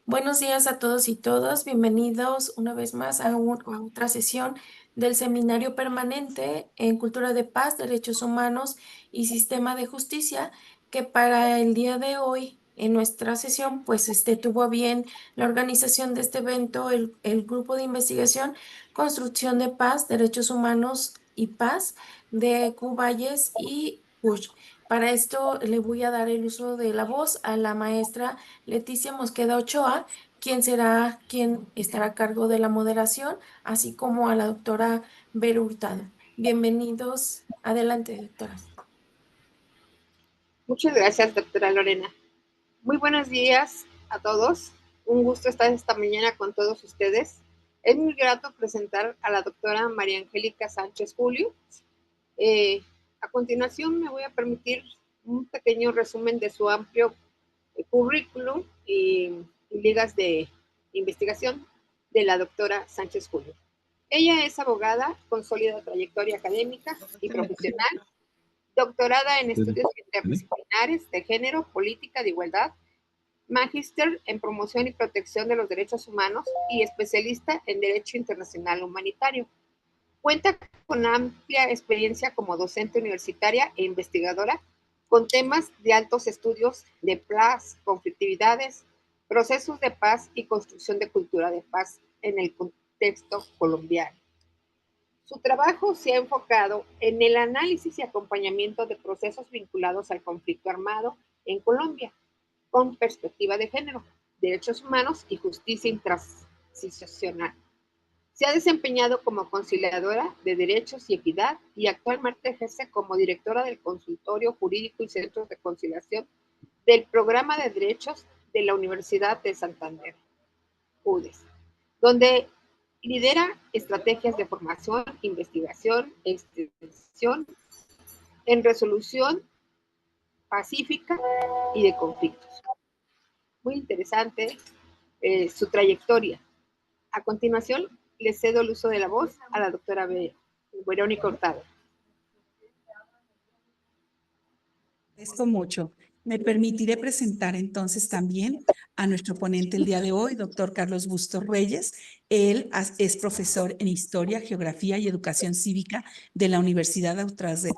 Buenos días a todos y todas. Bienvenidos una vez más a otra sesión del Seminario Permanente en Cultura de Paz, Derechos Humanos y Sistema de Justicia, que para el día de hoy, en nuestra sesión, pues tuvo a bien la organización de este evento, el Grupo de Investigación Construcción de Paz, Derechos Humanos y Paz de Cuballes y Push. Para esto le voy a dar el uso de la voz a la maestra Leticia Mosqueda Ochoa, quien estará a cargo de la moderación, así como a la doctora Vero Hurtado. Bienvenidos. Adelante, doctora. Muchas gracias, doctora Lorena. Muy buenos días a todos. Un gusto estar esta mañana con todos ustedes. Es muy grato presentar a la doctora María Angélica Sánchez Julio. A continuación me voy a permitir un pequeño resumen de su amplio currículum y ligas de investigación de la doctora Sánchez Julio. Ella es abogada con sólida trayectoria académica y profesional, doctorada en estudios interdisciplinares de género, política de igualdad, magíster en promoción y protección de los derechos humanos y especialista en derecho internacional humanitario. Cuenta con amplia experiencia como docente universitaria e investigadora con temas de altos estudios de paz, conflictividades, procesos de paz y construcción de cultura de paz en el contexto colombiano. Su trabajo se ha enfocado en el análisis y acompañamiento de procesos vinculados al conflicto armado en Colombia, con perspectiva de género, derechos humanos y justicia intransicional. Se ha desempeñado como conciliadora de derechos y equidad y actualmente ejerce como directora del Consultorio Jurídico y Centros de Conciliación del Programa de Derechos de la Universidad de Santander, UDES, donde lidera estrategias de formación, investigación, extensión en resolución pacífica y de conflictos. Muy interesante su trayectoria. A continuación, le cedo el uso de la voz a la doctora Verónica Hurtado. Agradezco mucho. Me permitiré presentar entonces también a nuestro ponente el día de hoy, doctor Carlos Bustos Reyes. Él es profesor en Historia, Geografía y Educación Cívica de la Universidad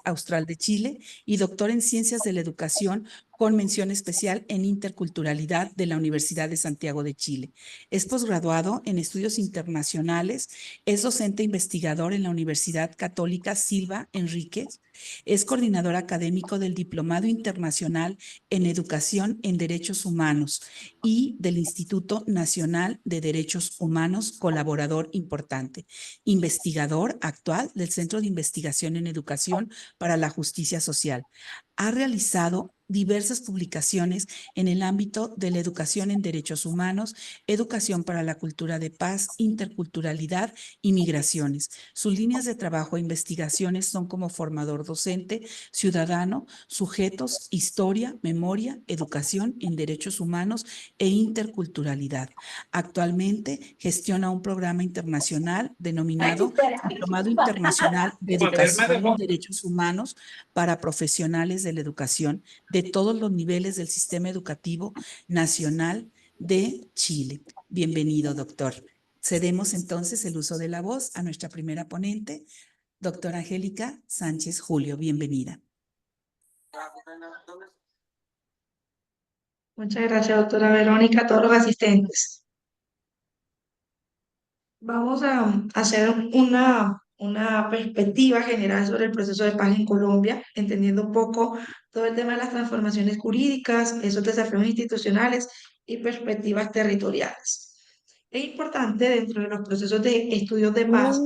Austral de Chile y doctor en Ciencias de la Educación con mención especial en Interculturalidad de la Universidad de Santiago de Chile. Es posgraduado en Estudios Internacionales, es docente investigador en la Universidad Católica Silva Enríquez. Es coordinador académico del Diplomado Internacional en Educación en Derechos Humanos y del Instituto Nacional de Derechos Humanos, colaborador importante. Investigador actual del Centro de Investigación en Educación para la Justicia Social. Ha realizado diversas publicaciones en el ámbito de la educación en derechos humanos, educación para la cultura de paz, interculturalidad y migraciones. Sus líneas de trabajo e investigaciones son como formador docente, ciudadano, sujetos, historia, memoria, educación en derechos humanos e interculturalidad. Actualmente gestiona un programa internacional denominado Diplomado Internacional de Educación en Derechos Humanos para profesionales de la educación de todos los niveles del sistema educativo nacional de Chile. Bienvenido, doctor. Cedemos entonces el uso de la voz a nuestra primera ponente, doctora Angélica Sánchez Julio. Bienvenida. Muchas gracias, doctora Verónica, a todos los asistentes. Vamos a hacer una perspectiva general sobre el proceso de paz en Colombia, entendiendo un poco todo el tema de las transformaciones jurídicas, esos desafíos institucionales y perspectivas territoriales. Es importante dentro de los procesos de estudios de paz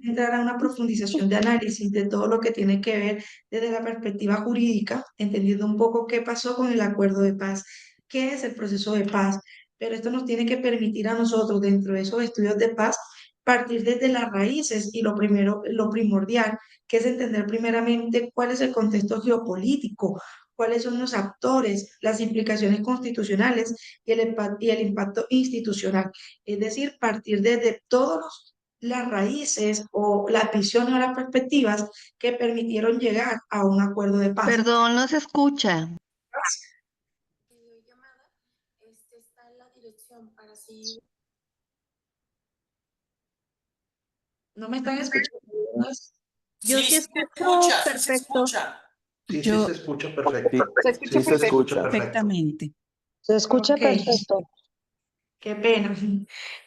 entrar a una profundización de análisis de todo lo que tiene que ver desde la perspectiva jurídica, entendiendo un poco qué pasó con el acuerdo de paz, qué es el proceso de paz, pero esto nos tiene que permitir a nosotros dentro de esos estudios de paz partir desde las raíces y lo primordial, que es entender primeramente cuál es el contexto geopolítico, cuáles son los actores, las implicaciones constitucionales y el impacto institucional. Es decir, partir desde todos las raíces o las visiones o las perspectivas que permitieron llegar a un acuerdo de paz. Perdón, no se escucha. la dirección para si... ¿No me están escuchando? Yo sí Sí, se escucho escucha, sí se perfecto. escucha. Sí, Yo- se escucha perfecto. Se escucha Sí, se perfecto. escucha perfecto. Perfectamente. Se escucha Ok. perfecto. Qué pena.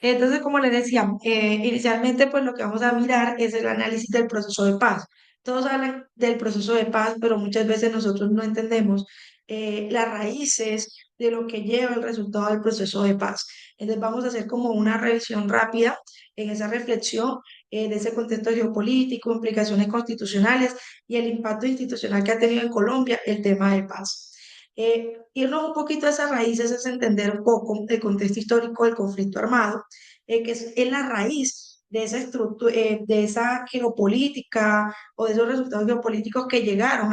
Entonces, como les decía, inicialmente pues lo que vamos a mirar es el análisis del proceso de paz. Todos hablan del proceso de paz, pero muchas veces nosotros no entendemos las raíces de lo que lleva el resultado del proceso de paz. Entonces, vamos a hacer como una revisión rápida en esa reflexión de ese contexto geopolítico, implicaciones constitucionales y el impacto institucional que ha tenido en Colombia el tema de paz. Irnos un poquito a esas raíces es entender un poco el contexto histórico del conflicto armado, que es la raíz de esa estructura, de esa geopolítica o de esos resultados geopolíticos que llegaron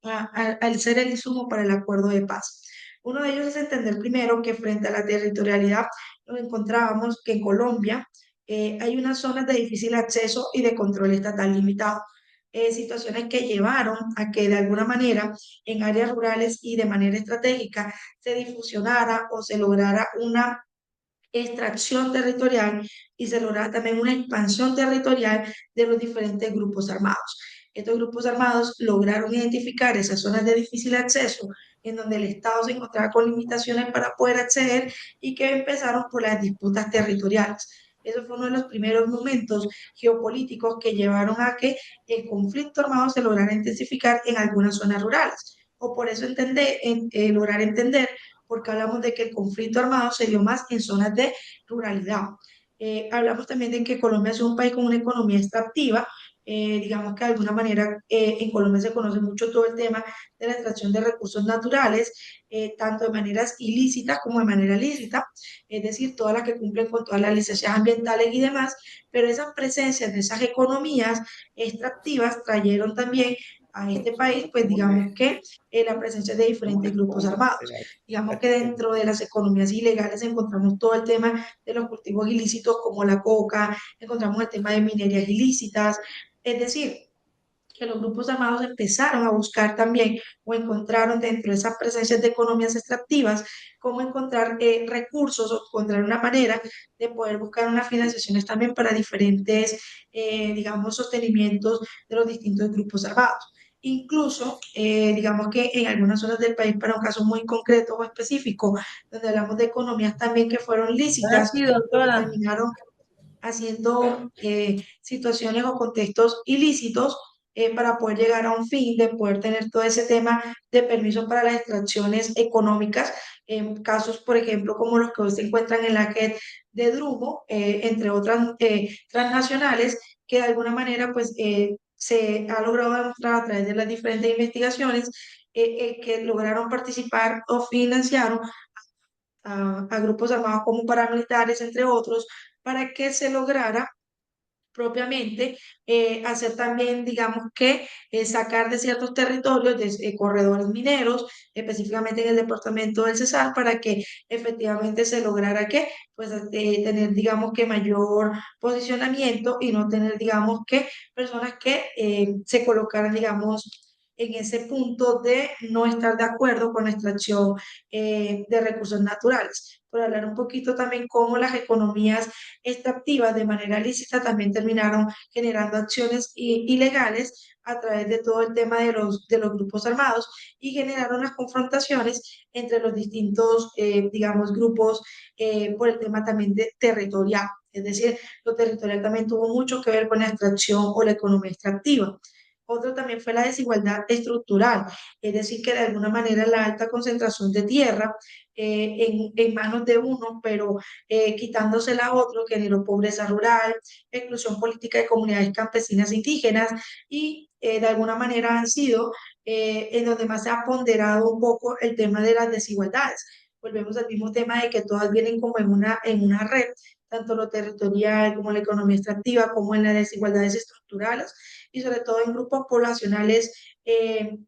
al ser el insumo para el acuerdo de paz. Uno de ellos es entender primero que frente a la territorialidad nos encontrábamos que en Colombia hay unas zonas de difícil acceso y de control estatal limitado. Situaciones que llevaron a que de alguna manera en áreas rurales y de manera estratégica se difusionara o se lograra una extracción territorial y se lograra también una expansión territorial de los diferentes grupos armados. Estos grupos armados lograron identificar esas zonas de difícil acceso en donde el Estado se encontraba con limitaciones para poder acceder y que empezaron por las disputas territoriales. Eso fue uno de los primeros momentos geopolíticos que llevaron a que el conflicto armado se lograra intensificar en algunas zonas rurales. O por eso lograr entender porque hablamos de que el conflicto armado se dio más en zonas de ruralidad. Hablamos también de que Colombia es un país con una economía extractiva. Digamos que de alguna manera en Colombia se conoce mucho todo el tema de la extracción de recursos naturales, tanto de maneras ilícitas como de manera lícita, es decir, todas las que cumplen con todas las licencias ambientales y demás, pero esas presencias de esas economías extractivas trajeron también a este país, pues digamos que la presencia de diferentes grupos armados. Digamos que dentro de las economías ilegales encontramos todo el tema de los cultivos ilícitos como la coca, encontramos el tema de minerías ilícitas, es decir, que los grupos armados empezaron a buscar también o encontraron dentro de esas presencias de economías extractivas cómo encontrar recursos o encontrar una manera de poder buscar unas financiaciones también para diferentes, digamos, sostenimientos de los distintos grupos armados. Incluso, digamos que en algunas zonas del país, para un caso muy concreto o específico, donde hablamos de economías también que fueron lícitas, Sí, pero que doctora. terminaron haciendo situaciones o contextos ilícitos para poder llegar a un fin de poder tener todo ese tema de permiso para las extracciones económicas, en casos, por ejemplo, como los que hoy se encuentran en la JET de Drumo, entre otras transnacionales, que de alguna manera pues se ha logrado demostrar a través de las diferentes investigaciones que lograron participar o financiaron a grupos armados como paramilitares, entre otros, para que se lograra propiamente hacer también, digamos que, sacar de ciertos territorios, de corredores mineros, específicamente en el departamento del Cesar, para que efectivamente se lograra que, pues, tener, digamos que, mayor posicionamiento y no tener, digamos que, personas que se colocaran, digamos, en ese punto de no estar de acuerdo con la extracción de recursos naturales. Por hablar un poquito también cómo las economías extractivas de manera lícita también terminaron generando acciones ilegales a través de todo el tema de los grupos armados y generaron las confrontaciones entre los distintos, digamos, grupos por el tema también territorial. Es decir, lo territorial también tuvo mucho que ver con la extracción o la economía extractiva. Otro también fue la desigualdad estructural, es decir, que de alguna manera la alta concentración de tierra en manos de uno, pero quitándosela a otro, que generó pobreza rural, exclusión política de comunidades campesinas e indígenas y de alguna manera han sido en donde más se ha ponderado un poco el tema de las desigualdades. Volvemos al mismo tema de que todas vienen como en una red, tanto lo territorial como la economía extractiva, como en las desigualdades estructurales y sobre todo en grupos poblacionales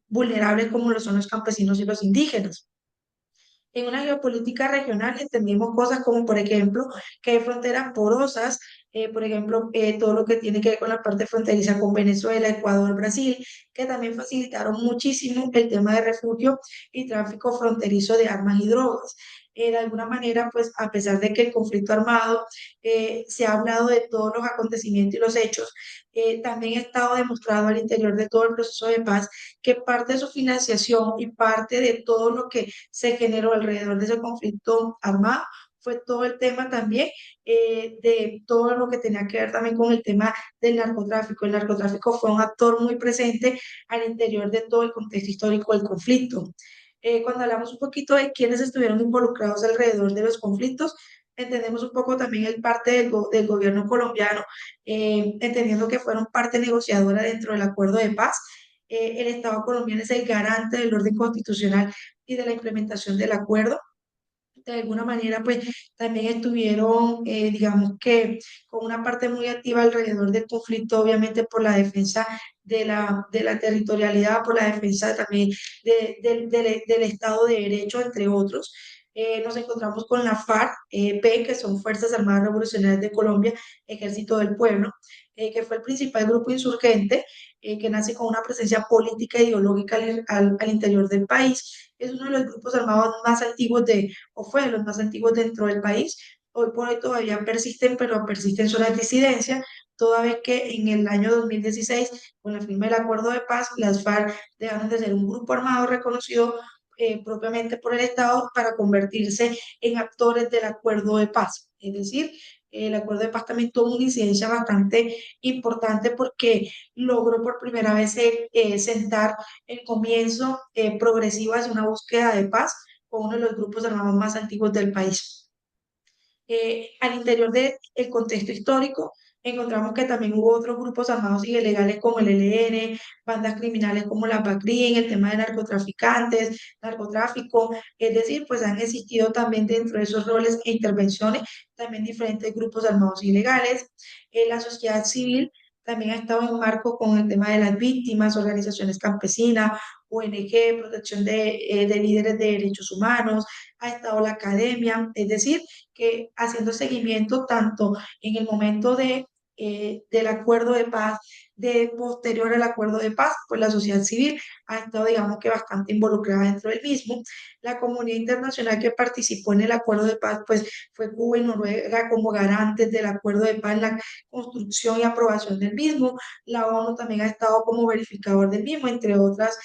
vulnerables como lo son los campesinos y los indígenas. En una geopolítica regional entendimos cosas como, por ejemplo, que hay fronteras porosas, por ejemplo, todo lo que tiene que ver con la parte fronteriza con Venezuela, Ecuador, Brasil, que también facilitaron muchísimo el tema de refugio y tráfico fronterizo de armas y drogas. de alguna manera, pues a pesar de que el conflicto armado se ha hablado de todos los acontecimientos y los hechos, también ha estado demostrado al interior de todo el proceso de paz que parte de su financiación y parte de todo lo que se generó alrededor de ese conflicto armado fue todo el tema también de todo lo que tenía que ver también con el tema del narcotráfico. El narcotráfico fue un actor muy presente al interior de todo el contexto histórico del conflicto. Cuando hablamos un poquito de quiénes estuvieron involucrados alrededor de los conflictos, entendemos un poco también el parte del gobierno colombiano, entendiendo que fueron parte negociadora dentro del acuerdo de paz. El Estado colombiano es el garante del orden constitucional y de la implementación del acuerdo. De alguna manera, pues también estuvieron, digamos que, con una parte muy activa alrededor del conflicto, obviamente por la defensa de la territorialidad, por la defensa también del Estado de Derecho, entre otros. Nos encontramos con la FARC-P, que son Fuerzas Armadas Revolucionarias de Colombia, Ejército del Pueblo, que fue el principal grupo insurgente, que nace con una presencia política e ideológica al interior del país. Es uno de los grupos armados más antiguos o fue de los más antiguos dentro del país. Hoy por hoy todavía persisten, pero persisten son las disidencias, toda vez que en el año 2016, con la firma del acuerdo de paz, las FARC dejaron de ser un grupo armado reconocido propiamente por el Estado para convertirse en actores del acuerdo de paz. Es decir, el acuerdo de paz también tuvo una incidencia bastante importante porque logró por primera vez sentar el comienzo progresivo hacia una búsqueda de paz con uno de los grupos armados más antiguos del país. Al interior del contexto histórico, encontramos que también hubo otros grupos armados y ilegales como el ELN, bandas criminales como la PACRI, en el tema de narcotraficantes, narcotráfico, es decir, pues han existido también dentro de esos roles e intervenciones también diferentes grupos armados ilegales. La sociedad civil también ha estado en marco con el tema de las víctimas, organizaciones campesinas, ONG, protección de líderes de derechos humanos, ha estado la academia, es decir, que haciendo seguimiento tanto en el momento del acuerdo de paz, de posterior al acuerdo de paz, pues la sociedad civil ha estado, digamos que bastante involucrada dentro del mismo. La comunidad internacional que participó en el acuerdo de paz, pues fue Cuba y Noruega como garantes del acuerdo de paz en la construcción y aprobación del mismo. La ONU también ha estado como verificador del mismo, entre otras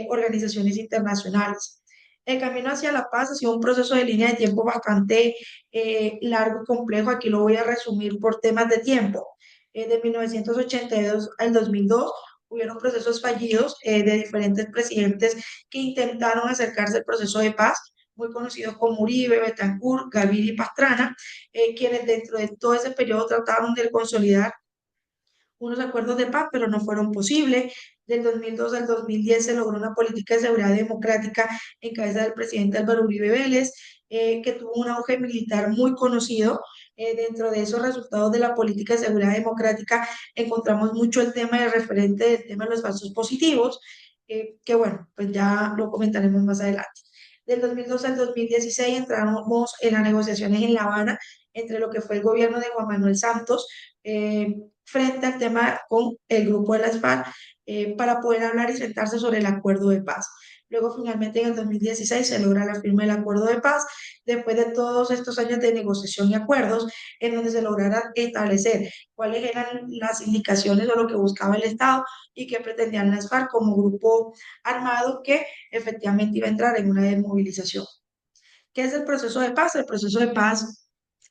organizaciones internacionales. El camino hacia la paz ha sido un proceso de línea de tiempo bastante largo y complejo. Aquí lo voy a resumir por temas de tiempo. De 1982 al 2002 hubieron procesos fallidos de diferentes presidentes que intentaron acercarse al proceso de paz, muy conocidos como Uribe, Betancourt, Gaviria y Pastrana, quienes dentro de todo ese periodo trataron de consolidar unos acuerdos de paz, pero no fueron posibles. Del 2002 al 2010 se logró una política de seguridad democrática en cabeza del presidente Álvaro Uribe Vélez, que tuvo un auge militar muy conocido. Dentro de esos resultados de la política de seguridad democrática encontramos mucho el tema del referente del tema de los falsos positivos, que bueno, pues ya lo comentaremos más adelante. Del 2002 al 2016 entramos en las negociaciones en La Habana entre lo que fue el gobierno de Juan Manuel Santos, frente al tema con el grupo de las FARC para poder hablar y sentarse sobre el acuerdo de paz. Luego, finalmente, en el 2016 se logra la firma del acuerdo de paz, después de todos estos años de negociación y acuerdos, en donde se lograra establecer cuáles eran las indicaciones o lo que buscaba el Estado y que pretendían las FARC como grupo armado que efectivamente iba a entrar en una desmovilización. ¿Qué es el proceso de paz? El proceso de paz,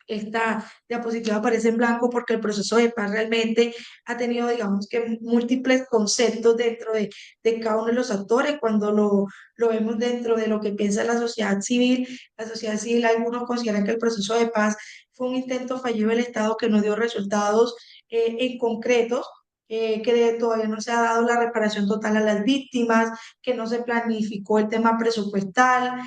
esta diapositiva aparece en blanco porque el proceso de paz realmente ha tenido, digamos que, múltiples conceptos dentro de cada uno de los actores. Cuando lo vemos dentro de lo que piensa la sociedad civil, algunos consideran que el proceso de paz fue un intento fallido del Estado que no dio resultados en concretos, que todavía no se ha dado la reparación total a las víctimas, que no se planificó el tema presupuestal.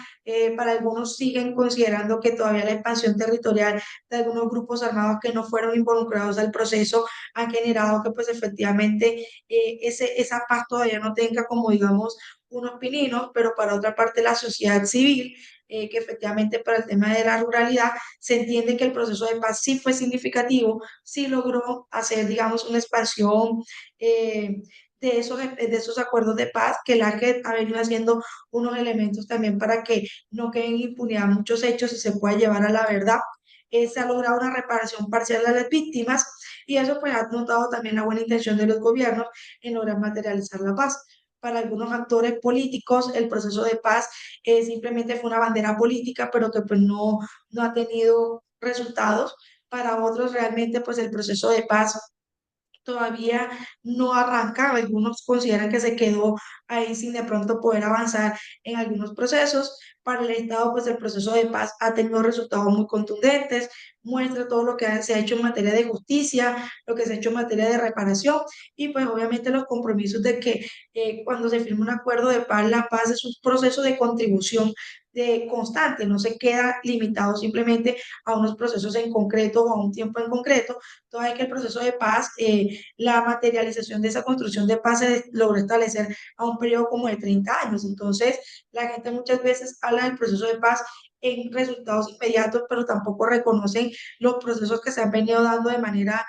Para algunos siguen considerando que todavía la expansión territorial de algunos grupos armados que no fueron involucrados al proceso han generado que pues efectivamente esa paz todavía no tenga como digamos unos pininos, pero para otra parte la sociedad civil, que efectivamente para el tema de la ruralidad se entiende que el proceso de paz sí fue significativo, sí logró hacer digamos una expansión de esos acuerdos de paz, que la JEP ha venido haciendo unos elementos también para que no queden en impunidad muchos hechos y se pueda llevar a la verdad. Se ha logrado una reparación parcial a las víctimas y eso pues ha notado también la buena intención de los gobiernos en lograr materializar la paz. Para algunos actores políticos, el proceso de paz simplemente fue una bandera política, pero que pues no ha tenido resultados. Para otros, realmente, pues el proceso de paz todavía no arranca. Algunos consideran que se quedó ahí sin de pronto poder avanzar en algunos procesos. Para el Estado, pues el proceso de paz ha tenido resultados muy contundentes, muestra todo lo que se ha hecho en materia de justicia, lo que se ha hecho en materia de reparación y pues obviamente los compromisos de que cuando se firma un acuerdo de paz, la paz es un proceso de contribución constante, no se queda limitado simplemente a unos procesos en concreto o a un tiempo en concreto, toda vez que el proceso de paz, la materialización de esa construcción de paz se logró establecer a un periodo como de 30 años. Entonces, la gente muchas veces habla del proceso de paz en resultados inmediatos, pero tampoco reconocen los procesos que se han venido dando de manera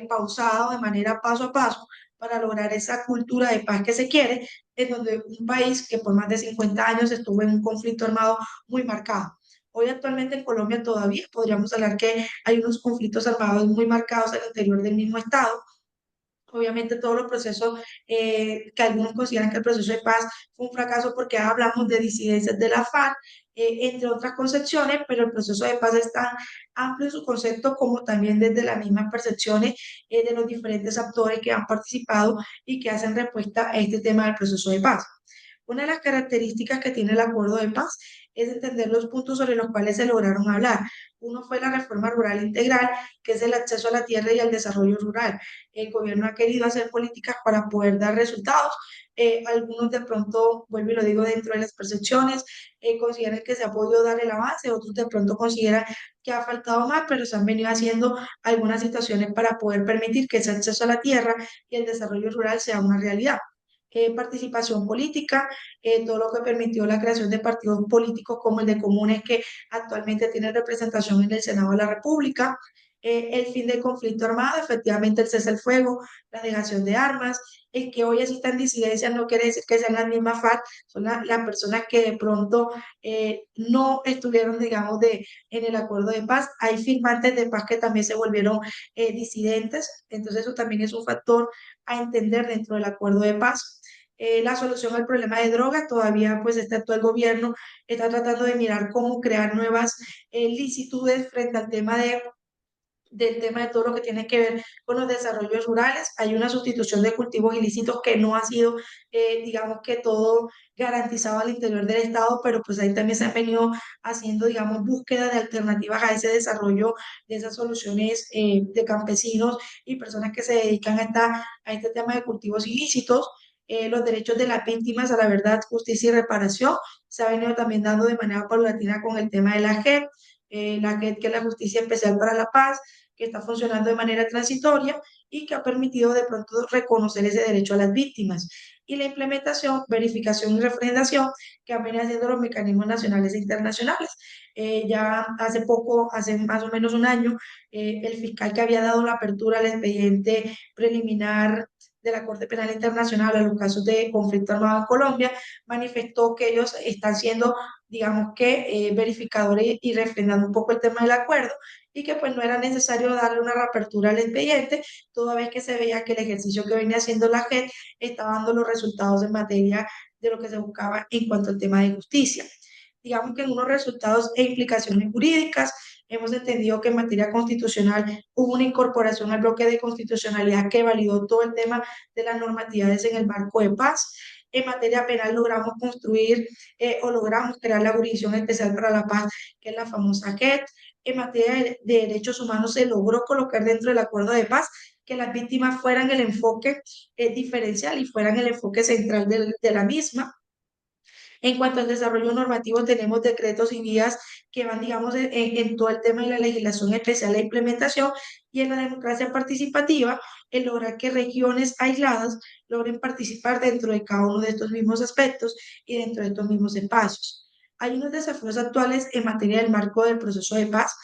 pausada o de manera paso a paso para lograr esa cultura de paz que se quiere, en donde un país que por más de 50 años estuvo en un conflicto armado muy marcado. Hoy actualmente en Colombia todavía podríamos hablar que hay unos conflictos armados muy marcados al interior del mismo Estado. Obviamente todos los procesos que algunos consideran que el proceso de paz fue un fracaso porque hablamos de disidencias de la FARC, entre otras concepciones, pero el proceso de paz es tan amplio en su concepto como también desde las mismas percepciones de los diferentes actores que han participado y que hacen respuesta a este tema del proceso de paz. Una de las características que tiene el acuerdo de paz es entender los puntos sobre los cuales se lograron hablar. Uno fue la reforma rural integral, que es el acceso a la tierra y al desarrollo rural. El gobierno ha querido hacer políticas para poder dar resultados. Algunos de pronto, vuelvo y lo digo, dentro de las percepciones, consideran que se ha podido dar el avance, otros de pronto consideran que ha faltado más, pero se han venido haciendo algunas situaciones para poder permitir que ese acceso a la tierra y el desarrollo rural sea una realidad. Participación política, todo lo que permitió la creación de partidos políticos como el de Comunes, que actualmente tiene representación en el Senado de la República, el fin del conflicto armado, efectivamente el cese al fuego, la negación de armas, el que hoy existan disidencias no quiere decir que sean las mismas FARC, son las personas que de pronto no estuvieron, digamos, en el acuerdo de paz. Hay firmantes de paz que también se volvieron disidentes, entonces eso también es un factor a entender dentro del acuerdo de paz. La solución al problema de drogas, todavía pues este actual gobierno está tratando de mirar cómo crear nuevas licitudes frente al tema del tema de todo lo que tiene que ver con los desarrollos rurales. Hay una sustitución de cultivos ilícitos que no ha sido, digamos que todo garantizado al interior del Estado, pero pues ahí también se han venido haciendo, digamos, búsqueda de alternativas a ese desarrollo, de esas soluciones de campesinos y personas que se dedican a este tema de cultivos ilícitos. Los derechos de las víctimas a la verdad, justicia y reparación se ha venido también dando de manera paulatina con el tema de la JEP, que es la Justicia Especial para la Paz, que está funcionando de manera transitoria y que ha permitido de pronto reconocer ese derecho a las víctimas. Y la implementación, verificación y refrendación que han venido haciendo los mecanismos nacionales e internacionales. Ya hace poco, hace más o menos un año, el fiscal que había dado la apertura al expediente preliminar de la Corte Penal Internacional a los casos de conflicto armado en Colombia, manifestó que ellos están siendo, digamos que, verificadores y refrendando un poco el tema del acuerdo y que pues no era necesario darle una reapertura al expediente, toda vez que se veía que el ejercicio que venía haciendo la JEP estaba dando los resultados en materia de lo que se buscaba en cuanto al tema de justicia. Digamos que en unos resultados e implicaciones jurídicas hemos entendido que en materia constitucional hubo una incorporación al bloque de constitucionalidad que validó todo el tema de las normatividades en el marco de paz. En materia penal logramos construir o logramos crear la Jurisdicción Especial para la Paz, que es la famosa JEP. En materia de derechos humanos se logró colocar dentro del acuerdo de paz que las víctimas fueran el enfoque diferencial y fueran el enfoque central de la misma. En cuanto al desarrollo normativo, tenemos decretos y vías que van, digamos, en todo el tema de la legislación especial e implementación y en la democracia participativa, en lograr que regiones aisladas logren participar dentro de cada uno de estos mismos aspectos y dentro de estos mismos espacios. Hay unos desafíos actuales en materia del marco del proceso de paz.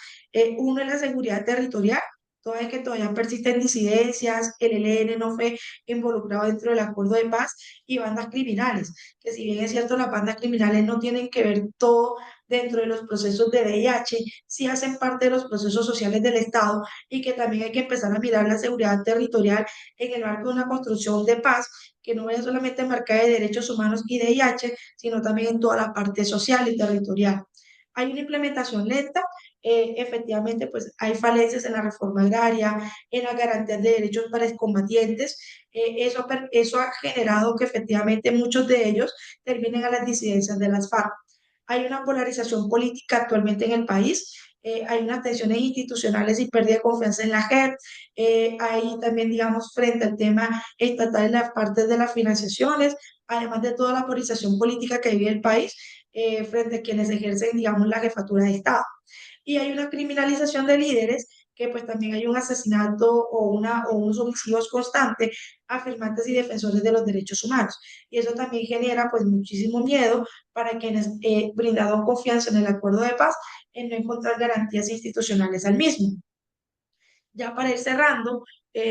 Uno es la seguridad territorial, toda vez que todavía persisten disidencias, el ELN no fue involucrado dentro del acuerdo de paz y bandas criminales, que si bien es cierto, las bandas criminales no tienen que ver todo dentro de los procesos de VIH, sí hacen parte de los procesos sociales del Estado y que también hay que empezar a mirar la seguridad territorial en el marco de una construcción de paz que no vaya solamente marcada de derechos humanos y de VIH, sino también en toda la parte social y territorial. Hay una implementación lenta, efectivamente, pues hay falencias en la reforma agraria, en la garantía de derechos para excombatientes. Eso ha generado que efectivamente muchos de ellos terminen a las disidencias de las FARC. Hay una polarización política actualmente en el país. Hay unas tensiones institucionales y pérdida de confianza en la JEP. Hay también, digamos, frente al tema estatal en las partes de las financiaciones, además de toda la polarización política que vive el país, frente a quienes ejercen, digamos, la jefatura de Estado. Y hay una criminalización de líderes, que pues también hay un asesinato o unos homicidios constantes a firmantes y defensores de los derechos humanos. Y eso también genera pues muchísimo miedo para quienes brindaron confianza en el acuerdo de paz en no encontrar garantías institucionales al mismo. Ya para ir cerrando,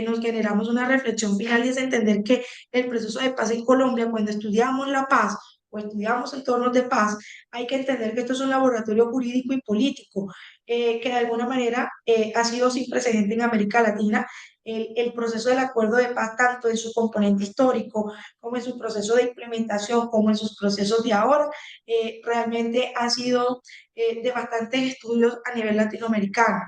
nos generamos una reflexión final y es entender que el proceso de paz en Colombia, cuando estudiamos la paz o estudiamos entornos de paz, hay que entender que esto es un laboratorio jurídico y político, que de alguna manera ha sido sin precedente en América Latina. El proceso del acuerdo de paz, tanto en su componente histórico, como en su proceso de implementación, como en sus procesos de ahora, realmente ha sido de bastantes estudios a nivel latinoamericano.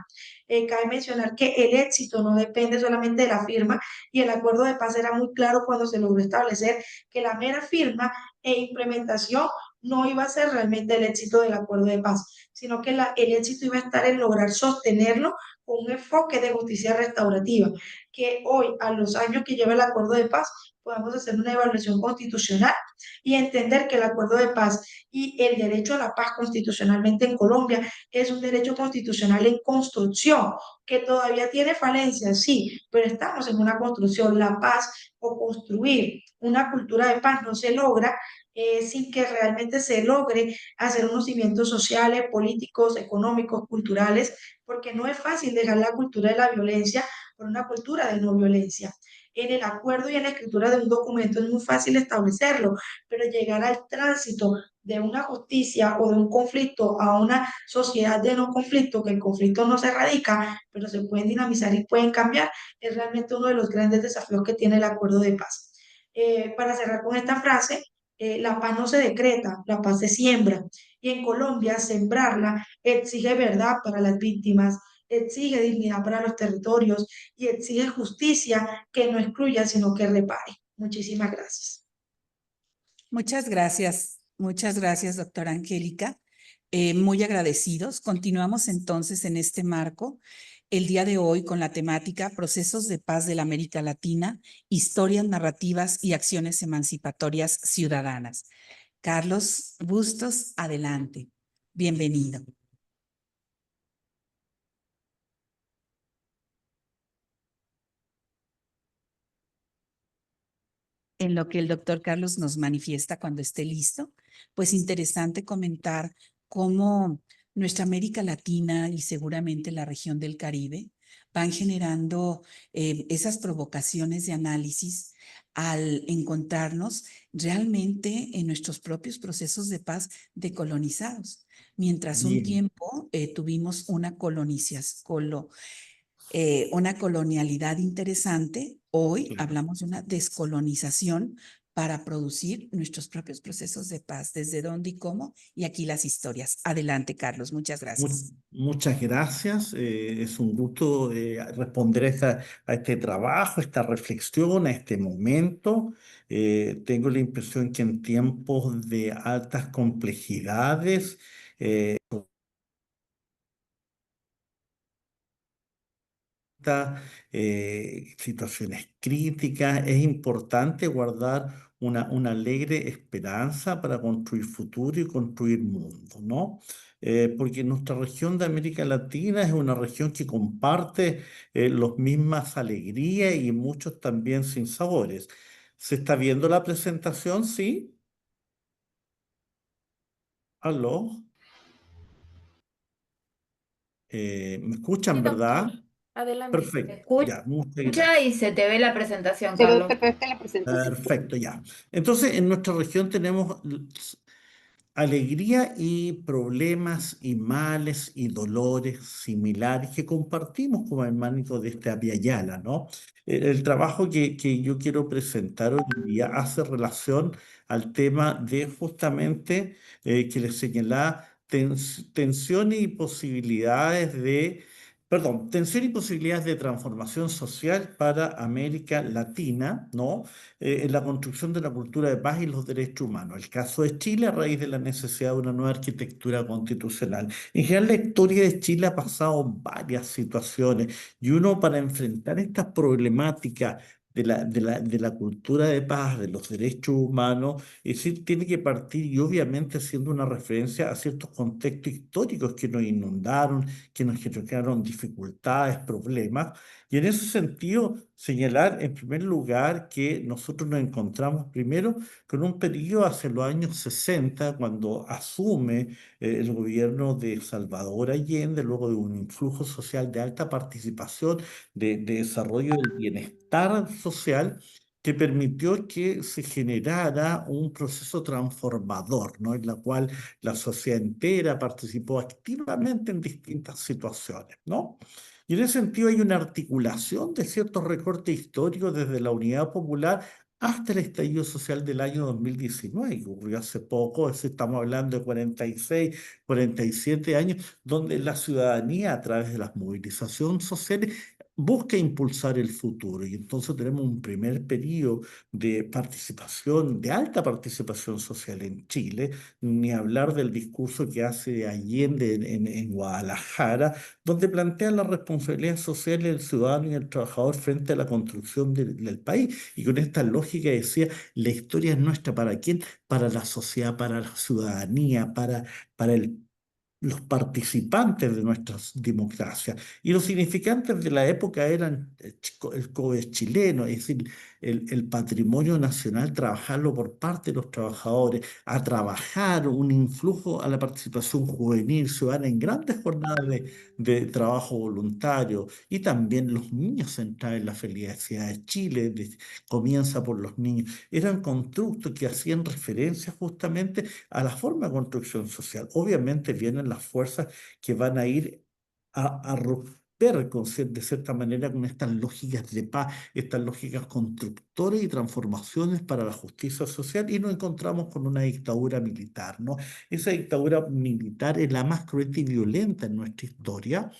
Cabe mencionar que el éxito no depende solamente de la firma y el acuerdo de paz era muy claro cuando se logró establecer que la mera firma e implementación no iba a ser realmente el éxito del acuerdo de paz, sino que el éxito iba a estar en lograr sostenerlo con un enfoque de justicia restaurativa, que hoy, a los años que lleva el acuerdo de paz, podamos hacer una evaluación constitucional y entender que el acuerdo de paz y el derecho a la paz constitucionalmente en Colombia es un derecho constitucional en construcción, que todavía tiene falencias, sí, pero estamos en una construcción. La paz o construir una cultura de paz no se logra sin que realmente se logre hacer unos cimientos sociales, políticos, económicos, culturales, porque no es fácil dejar la cultura de la violencia por una cultura de no violencia. En el acuerdo y en la escritura de un documento es muy fácil establecerlo, pero llegar al tránsito de una justicia o de un conflicto a una sociedad de no conflicto, que el conflicto no se erradica, pero se pueden dinamizar y pueden cambiar, es realmente uno de los grandes desafíos que tiene el acuerdo de paz. Para cerrar con esta frase, la paz no se decreta, la paz se siembra. Y en Colombia, sembrarla exige verdad para las víctimas, exige dignidad para los territorios y exige justicia que no excluya, sino que repare. Muchísimas gracias. Muchas gracias, doctora Angélica. Muy agradecidos. Continuamos entonces en este marco el día de hoy con la temática Procesos de Paz de la América Latina, historias narrativas y acciones emancipatorias ciudadanas. Carlos Bustos, adelante. Bienvenido. En lo que el doctor Carlos nos manifiesta cuando esté listo, pues interesante comentar cómo nuestra América Latina y seguramente la región del Caribe van generando esas provocaciones de análisis al encontrarnos realmente en nuestros propios procesos de paz decolonizados. Mientras un tiempo tuvimos una una colonialidad interesante, hoy hablamos de una descolonización para producir nuestros propios procesos de paz, desde dónde y cómo, y aquí las historias. Adelante, Carlos, muchas gracias. Muchas gracias. Es un gusto responder a este trabajo, a esta reflexión, a este momento. Tengo la impresión que en tiempos de altas complejidades, situaciones críticas, es importante guardar una alegre esperanza para construir futuro y construir mundo, ¿no? Porque nuestra región de América Latina es una región que comparte las mismas alegrías y muchos también sinsabores. ¿Se está viendo la presentación? ¿Sí? ¿Aló? ¿Me escuchan, Sí, doctor. verdad? Adelante. Perfecto, ya, muchas Escucha gracias. y se te ve la presentación, Se ve Carlos. perfecta la presentación. Perfecto, ya. Entonces, en nuestra región tenemos alegría y problemas y males y dolores similares que compartimos como hermánicos de este Abya Yala, ¿no? El trabajo que yo quiero presentar hoy en día hace relación al tema de justamente que les señalaba tensión y posibilidades de, perdón, tensión y posibilidades de transformación social para América Latina, ¿no? En la construcción de la cultura de paz y los derechos humanos. El caso de Chile a raíz de la necesidad de una nueva arquitectura constitucional. En general, la historia de Chile ha pasado varias situaciones y uno para enfrentar estas problemáticas de la cultura de paz, de los derechos humanos, es decir, tiene que partir y obviamente haciendo una referencia a ciertos contextos históricos que nos inundaron, que nos generaron dificultades, problemas. Y en ese sentido, señalar en primer lugar que nosotros nos encontramos primero con un periodo hacia los años 60, cuando asume el gobierno de Salvador Allende, luego de un influjo social de alta participación, de desarrollo del bienestar social, que permitió que se generara un proceso transformador, ¿no? En la cual la sociedad entera participó activamente en distintas situaciones, ¿no? Y en ese sentido hay una articulación de ciertos recortes históricos desde la Unidad Popular hasta el estallido social del año 2019, que ocurrió hace poco, estamos hablando de 46, 47 años, donde la ciudadanía a través de las movilizaciones sociales busca impulsar el futuro. Y entonces tenemos un primer periodo de participación, de alta participación social en Chile, ni hablar del discurso que hace Allende en Guadalajara, donde plantea la responsabilidad social del ciudadano y del trabajador frente a la construcción del país. Y con esta lógica decía, la historia es nuestra, ¿para quién? Para la sociedad, para la ciudadanía, para los participantes de nuestras democracias. Y los significantes de la época eran el COE chileno, es decir, el patrimonio nacional, trabajarlo por parte de los trabajadores, a trabajar un influjo a la participación juvenil, ciudadana en grandes jornadas de trabajo voluntario y también los niños centrados en la felicidad de Chile, comienza por los niños. Eran constructos que hacían referencia justamente a la forma de construcción social. Obviamente vienen las fuerzas que van a ir a romper de cierta manera con estas lógicas de paz, estas lógicas constructoras y transformaciones para la justicia social y nos encontramos con una dictadura militar, ¿no? Esa dictadura militar es la más cruenta y violenta en nuestra historia.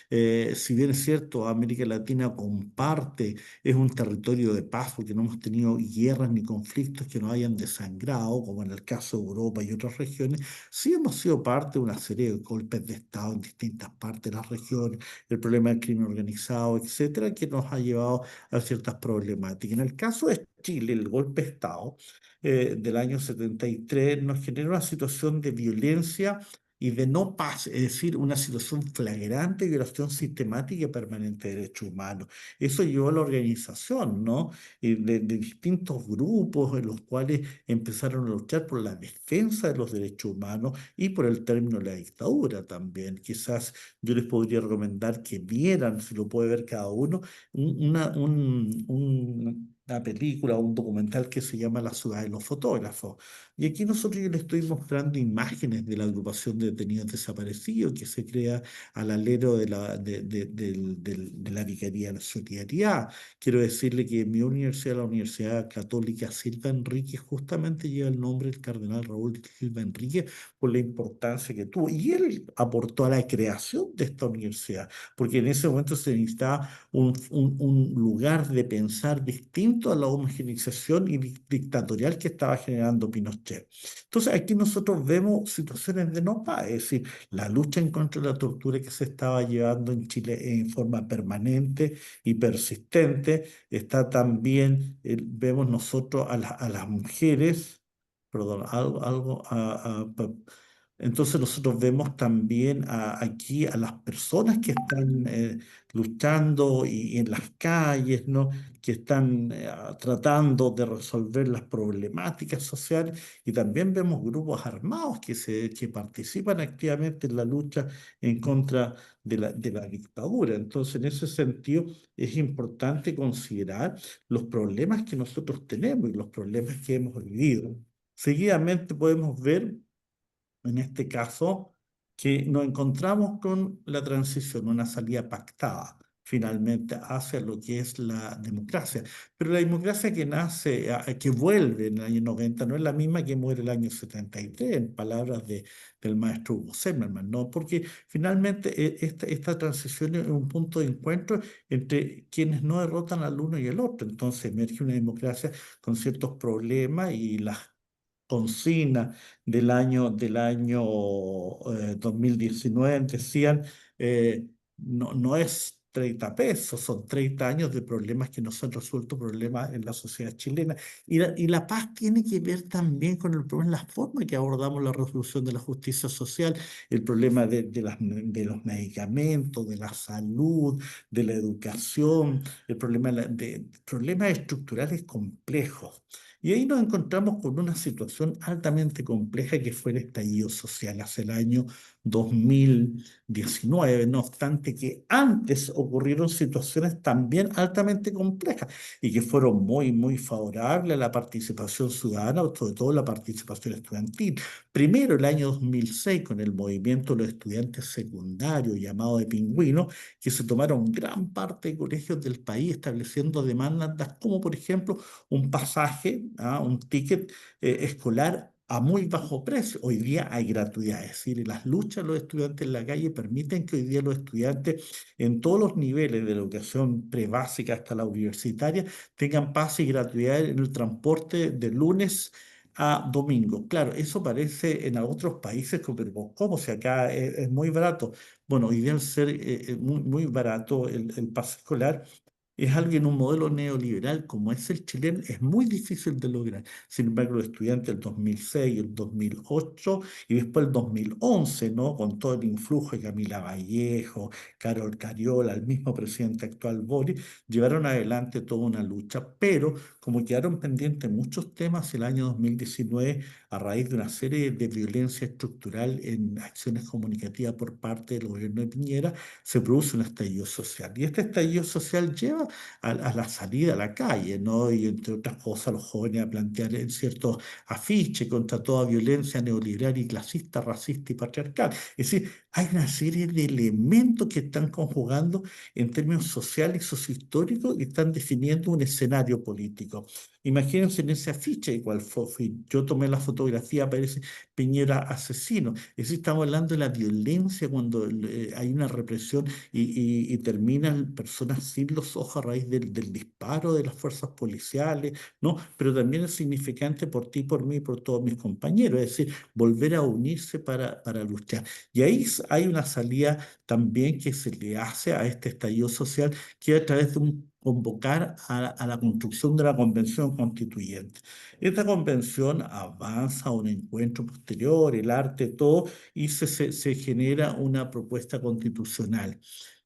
Si bien es cierto, América Latina comparte, es un territorio de paz porque no hemos tenido guerras ni conflictos que nos hayan desangrado, como en el caso de Europa y otras regiones, sí hemos sido parte de una serie de golpes de Estado en distintas partes de las regiones, el problema del crimen organizado, etcétera, que nos ha llevado a ciertas problemáticas. En el caso de Chile, el golpe de Estado del año 73 nos genera una situación de violencia y de no paz, es decir, una situación flagrante de violación sistemática y permanente de derechos humanos. Eso llevó a la organización, ¿no? De distintos grupos en los cuales empezaron a luchar por la defensa de los derechos humanos y por el término de la dictadura también. Quizás yo les podría recomendar que vieran, si lo puede ver cada uno, una película o un documental que se llama La ciudad de los fotógrafos. Y aquí nosotros yo les estoy mostrando imágenes de la agrupación de detenidos desaparecidos que se crea al alero de la Vicaría de la Solidaridad. Quiero decirle que mi universidad, la Universidad Católica Silva Enrique, justamente lleva el nombre del cardenal Raúl Silva Enrique por la importancia que tuvo. Y él aportó a la creación de esta universidad, porque en ese momento se necesitaba un lugar de pensar distinto a la homogeneización y dictatorial que estaba generando Pinochet. Entonces aquí nosotros vemos situaciones de no paz, es decir, la lucha en contra de la tortura que se estaba llevando en Chile en forma permanente y persistente. Está también, vemos nosotros a las mujeres, perdón, Entonces nosotros vemos también aquí a las personas que están luchando y en las calles, ¿no? Que están tratando de resolver las problemáticas sociales, y también vemos grupos armados que participan activamente en la lucha en contra de la dictadura. Entonces, en ese sentido, es importante considerar los problemas que nosotros tenemos y los problemas que hemos vivido. Seguidamente podemos ver en este caso, que nos encontramos con la transición, una salida pactada finalmente hacia lo que es la democracia. Pero la democracia que nace, que vuelve en el año 90, no es la misma que muere el año 73, en palabras del maestro Hugo Zimmermann, ¿no? Porque finalmente esta transición es un punto de encuentro entre quienes no derrotan al uno y el otro. Entonces emerge una democracia con ciertos problemas, y las consignas del año 2019 decían, no es 30 pesos, son 30 años de problemas que no se han resuelto, problemas en la sociedad chilena. Y la paz tiene que ver también con el problema, la forma que abordamos la resolución de la justicia social, el problema de los medicamentos, de la salud, de la educación, el problema de problemas estructurales complejos. Y ahí nos encontramos con una situación altamente compleja que fue el estallido social hace el año 2019, no obstante que antes ocurrieron situaciones también altamente complejas y que fueron muy, muy favorables a la participación ciudadana, sobre todo la participación estudiantil. Primero, el año 2006, con el movimiento de los estudiantes secundarios llamado de Pingüino, que se tomaron gran parte de colegios del país estableciendo demandas como, por ejemplo, un pasaje, un ticket escolar a muy bajo precio. Hoy día hay gratuidad, es decir, las luchas de los estudiantes en la calle permiten que hoy día los estudiantes en todos los niveles de la educación prebásica hasta la universitaria tengan pase y gratuidad en el transporte de lunes a domingo. Claro, eso parece en otros países, pero ¿cómo? Si acá es muy barato. Bueno, hoy día al ser muy, muy barato el pase escolar, es algo en un modelo neoliberal como es el chileno, es muy difícil de lograr. Sin embargo, los estudiantes del 2006, el 2008 y después el 2011, ¿no? Con todo el influjo de Camila Vallejo, Carol Cariola, el mismo presidente actual Boric, llevaron adelante toda una lucha, pero como quedaron pendientes muchos temas el año 2019 a raíz de una serie de violencia estructural en acciones comunicativas por parte del gobierno de Piñera, se produce un estallido social. Y este estallido social lleva a la salida a la calle, ¿no? Y entre otras cosas, los jóvenes a plantear en ciertos afiches contra toda violencia neoliberal y clasista, racista y patriarcal. Es decir, hay una serie de elementos que están conjugando en términos sociales y sociohistóricos y están definiendo un escenario político. Imagínense en ese afiche, igual yo tomé la fotografía, aparece Piñera asesino. Es decir, estamos hablando de la violencia cuando hay una represión y terminan personas sin los ojos a raíz del disparo de las fuerzas policiales, ¿no? Pero también es significante por ti, por mí y por todos mis compañeros, es decir, volver a unirse para luchar. Y ahí hay una salida también que se le hace a este estallido social, que es a través de convocar a la construcción de la convención constituyente. Esta convención avanza a un encuentro posterior, el arte, todo, y se genera una propuesta constitucional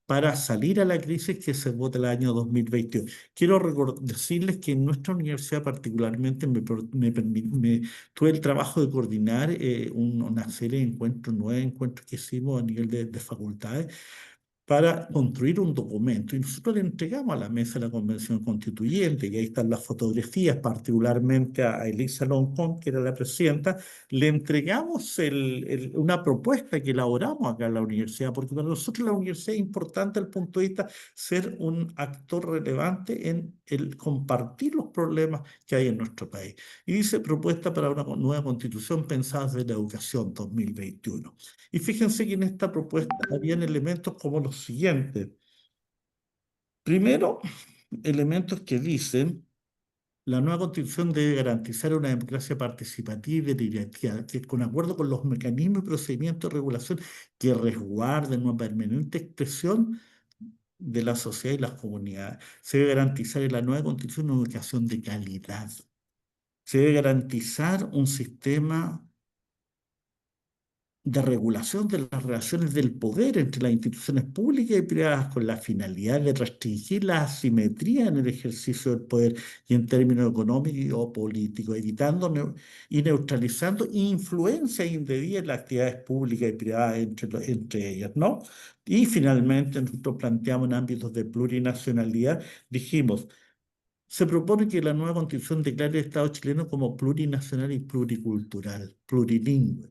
para salir a la crisis que se vota el año 2021. Quiero decirles que en nuestra universidad particularmente tuve el trabajo de coordinar una serie de encuentros, 9 encuentros que hicimos a nivel de facultades, para construir un documento. Y nosotros le entregamos a la mesa de la Convención Constituyente, y ahí están las fotografías, particularmente a Elisa Loncón, que era la presidenta, le entregamos una propuesta que elaboramos acá en la universidad, porque para nosotros la universidad es importante desde el punto de vista ser un actor relevante en el compartir los problemas que hay en nuestro país. Y dice propuesta para una nueva constitución pensada desde la educación 2021. Y fíjense que en esta propuesta habían elementos como los siguientes. Primero, elementos que dicen: la nueva constitución debe garantizar una democracia participativa y directiva, que con acuerdo con los mecanismos y procedimientos de regulación que resguarden una permanente expresión de la sociedad y las comunidades. Se debe garantizar en la nueva constitución una educación de calidad. Se debe garantizar un sistema de regulación de las relaciones del poder entre las instituciones públicas y privadas con la finalidad de restringir la asimetría en el ejercicio del poder y en términos económicos o políticos, evitando y neutralizando influencias indebidas en las actividades públicas y privadas entre ellas, ¿no? Y finalmente nosotros planteamos en ámbitos de plurinacionalidad, dijimos, se propone que la nueva Constitución declare el Estado chileno como plurinacional y pluricultural, plurilingüe.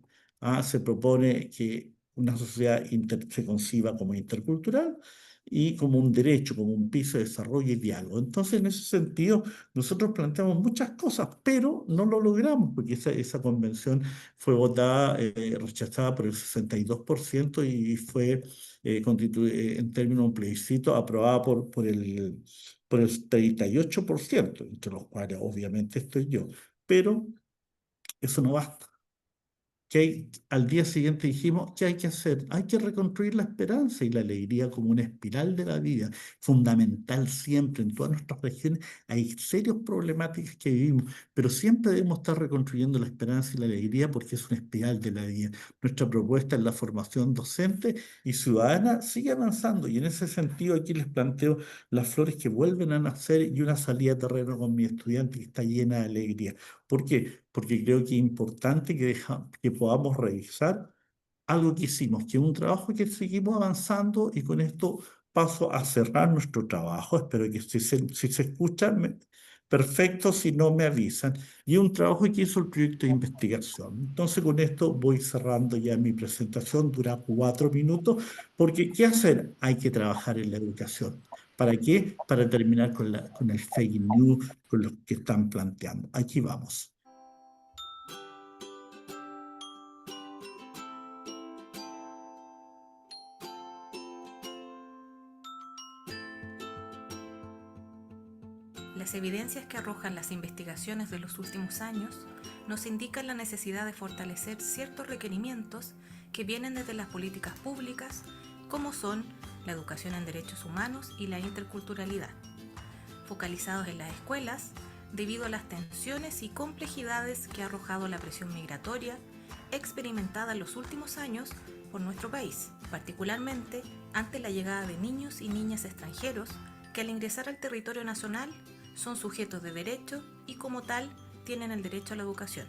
Se propone que una sociedad se conciba como intercultural y como un derecho, como un piso de desarrollo y diálogo. Entonces, en ese sentido, nosotros planteamos muchas cosas, pero no lo logramos, porque esa convención fue votada, rechazada por el 62% y fue en términos de un plebiscito aprobada por el 38%, entre los cuales obviamente estoy yo. Pero eso no basta. Al día siguiente dijimos, ¿qué hay que hacer? Hay que reconstruir la esperanza y la alegría como una espiral de la vida, fundamental siempre en todas nuestras regiones. Hay serias problemáticas que vivimos, pero siempre debemos estar reconstruyendo la esperanza y la alegría porque es una espiral de la vida. Nuestra propuesta en la formación docente y ciudadana sigue avanzando y en ese sentido aquí les planteo las flores que vuelven a nacer y una salida a terreno con mi estudiante que está llena de alegría. ¿Por qué? Porque creo que es importante que podamos revisar algo que hicimos, que es un trabajo que seguimos avanzando y con esto paso a cerrar nuestro trabajo. Espero que si se escucha, perfecto, si no me avisan. Y es un trabajo que hizo el proyecto de investigación. Entonces con esto voy cerrando ya mi presentación, dura 4 minutos, porque ¿qué hacer? Hay que trabajar en la educación. ¿Para qué? Para terminar con el fake news, con lo que están planteando. Aquí vamos. Las evidencias que arrojan las investigaciones de los últimos años nos indican la necesidad de fortalecer ciertos requerimientos que vienen desde las políticas públicas, como son la educación en derechos humanos y la interculturalidad, focalizados en las escuelas debido a las tensiones y complejidades que ha arrojado la presión migratoria experimentada en los últimos años por nuestro país, particularmente ante la llegada de niños y niñas extranjeros que al ingresar al territorio nacional son sujetos de derecho y como tal tienen el derecho a la educación.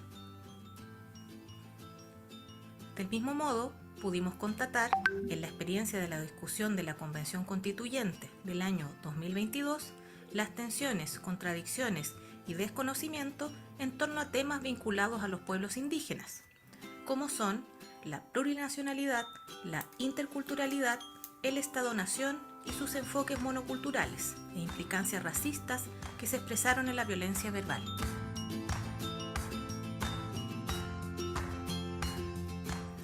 Del mismo modo, pudimos constatar en la experiencia de la discusión de la Convención Constituyente del año 2022 las tensiones, contradicciones y desconocimiento en torno a temas vinculados a los pueblos indígenas, como son la plurinacionalidad, la interculturalidad, el Estado-nación y sus enfoques monoculturales e implicancias racistas que se expresaron en la violencia verbal.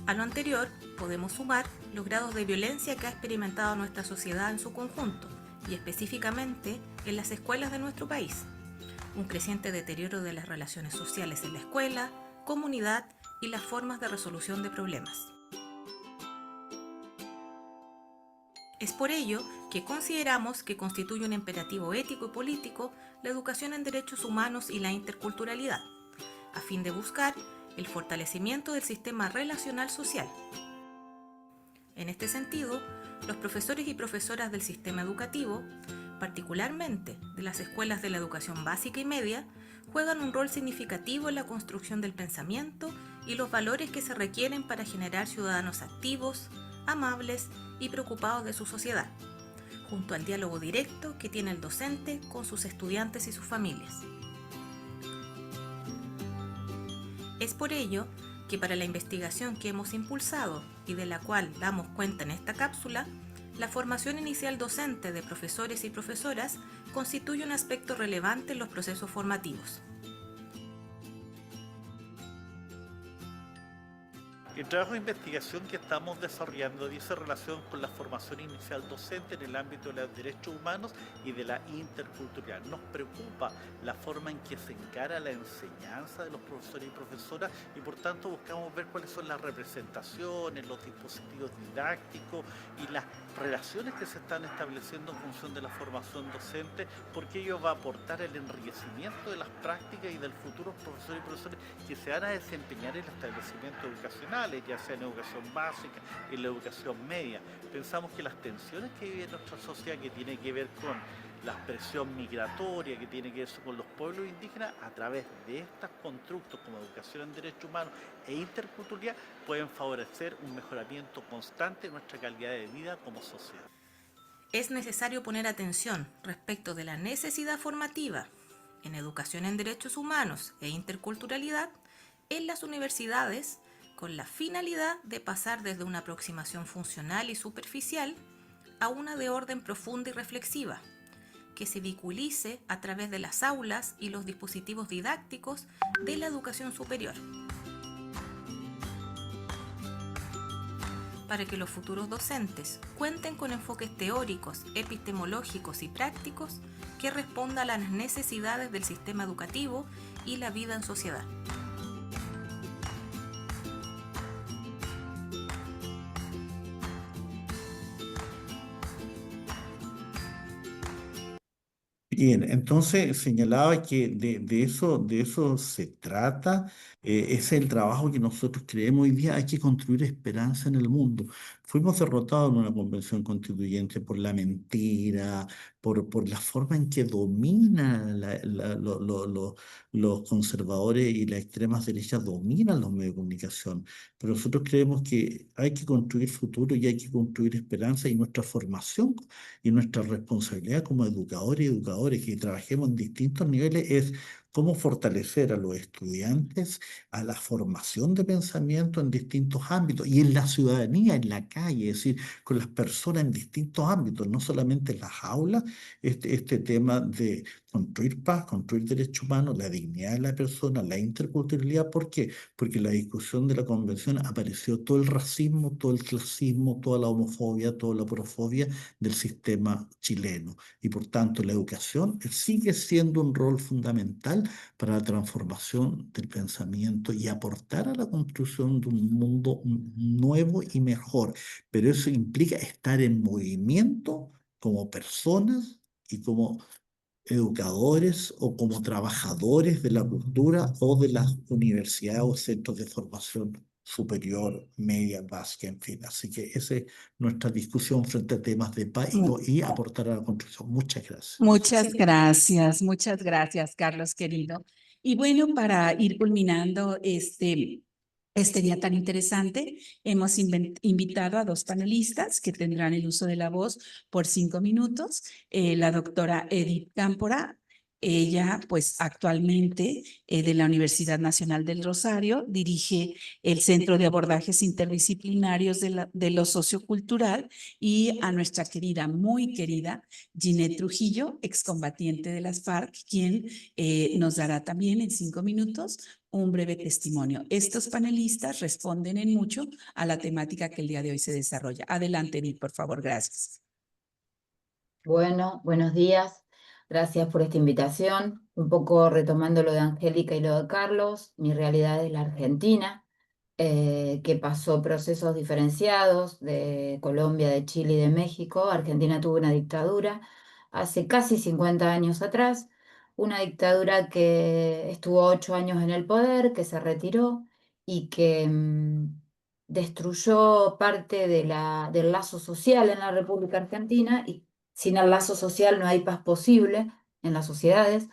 A lo anterior, podemos sumar los grados de violencia que ha experimentado nuestra sociedad en su conjunto y específicamente en las escuelas de nuestro país. Un creciente deterioro de las relaciones sociales en la escuela, comunidad y las formas de resolución de problemas. Es por ello que consideramos que constituye un imperativo ético y político la educación en derechos humanos y la interculturalidad, a fin de buscar el fortalecimiento del sistema relacional social. En este sentido, los profesores y profesoras del sistema educativo, particularmente de las escuelas de la educación básica y media, juegan un rol significativo en la construcción del pensamiento y los valores que se requieren para generar ciudadanos activos, amables y preocupados de su sociedad, junto al diálogo directo que tiene el docente con sus estudiantes y sus familias. Es por ello que para la investigación que hemos impulsado y de la cual damos cuenta en esta cápsula, la formación inicial docente de profesores y profesoras constituye un aspecto relevante en los procesos formativos. El trabajo de investigación que estamos desarrollando dice relación con la formación inicial docente en el ámbito de los derechos humanos y de la interculturalidad. Nos preocupa la forma en que se encara la enseñanza de los profesores y profesoras y por tanto buscamos ver cuáles son las representaciones, los dispositivos didácticos y las relaciones que se están estableciendo en función de la formación docente, porque ello va a aportar el enriquecimiento de las prácticas y del futuro profesores y profesores que se van a desempeñar en el establecimiento educacional. sociales, ya sea en educación básica, en la educación media. Pensamos que las tensiones que vive nuestra sociedad, que tiene que ver con la presión migratoria, que tiene que ver con los pueblos indígenas, a través de estos constructos como educación en derechos humanos e interculturalidad, pueden favorecer un mejoramiento constante de nuestra calidad de vida como sociedad. Es necesario poner atención respecto de la necesidad formativa en educación en derechos humanos e interculturalidad en las universidades, con la finalidad de pasar desde una aproximación funcional y superficial a una de orden profunda y reflexiva, que se vehiculice a través de las aulas y los dispositivos didácticos de la educación superior, para que los futuros docentes cuenten con enfoques teóricos, epistemológicos y prácticos que respondan a las necesidades del sistema educativo y la vida en sociedad. Bien, entonces señalaba que de eso se trata, es el trabajo que nosotros creemos hoy día, hay que construir esperanza en el mundo. Fuimos derrotados en una convención constituyente por la mentira, por la forma en que dominan los conservadores y las extremas derechas dominan los medios de comunicación. Pero nosotros creemos que hay que construir futuro y hay que construir esperanza y nuestra formación y nuestra responsabilidad como educadores y educadores que trabajemos en distintos niveles es cómo fortalecer a los estudiantes a la formación de pensamiento en distintos ámbitos y en la ciudadanía, en la calle, es decir, con las personas en distintos ámbitos, no solamente en las aulas, este tema de construir paz, construir derechos humanos, la dignidad de la persona, la interculturalidad. ¿Por qué? Porque en la discusión de la convención apareció todo el racismo, todo el clasismo, toda la homofobia, toda la porofobia del sistema chileno. Y por tanto, la educación sigue siendo un rol fundamental para la transformación del pensamiento y aportar a la construcción de un mundo nuevo y mejor. Pero eso implica estar en movimiento como personas y como educadores o como trabajadores de la cultura o de las universidades o centros de formación superior, media, básica, en fin. Así que esa es nuestra discusión frente a temas de país y aportar a la construcción. Muchas gracias. Muchas gracias, Carlos, querido. Y bueno, para ir culminando este día tan interesante, hemos invitado a dos panelistas que tendrán el uso de la voz por 5 minutos. La doctora Edith Cámpora, ella pues actualmente de la Universidad Nacional del Rosario, dirige el Centro de Abordajes Interdisciplinarios de lo Sociocultural, y a nuestra querida, muy querida, Ginette Trujillo, excombatiente de las FARC, quien nos dará también en 5 minutos un breve testimonio. Estos panelistas responden en mucho a la temática que el día de hoy se desarrolla. Adelante, Edith, por favor. Gracias. Bueno, buenos días. Gracias por esta invitación. Un poco retomando lo de Angélica y lo de Carlos, mi realidad es la Argentina, que pasó procesos diferenciados de Colombia, de Chile y de México. Argentina tuvo una dictadura hace casi 50 años atrás, una dictadura que estuvo 8 años en el poder, que se retiró y que destruyó parte del lazo social en la República Argentina, y sin el lazo social no hay paz posible en las sociedades.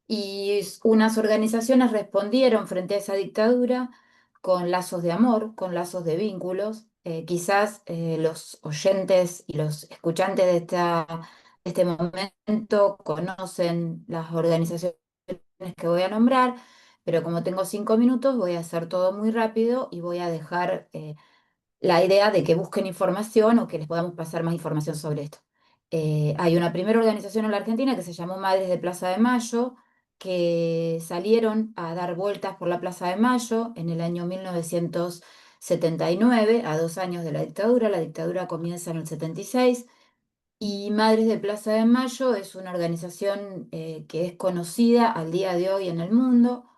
Y unas organizaciones respondieron frente a esa dictadura con lazos de amor, con lazos de vínculos. Quizás los oyentes y los escuchantes de este momento conocen las organizaciones que voy a nombrar, pero como tengo 5 minutos voy a hacer todo muy rápido y voy a dejar la idea de que busquen información o que les podamos pasar más información sobre esto. Hay una primera organización en la Argentina que se llamó Madres de Plaza de Mayo, que salieron a dar vueltas por la Plaza de Mayo en el año 1979, a 2 años de la dictadura. La dictadura comienza en el 76. Y Madres de Plaza de Mayo es una organización que es conocida al día de hoy en el mundo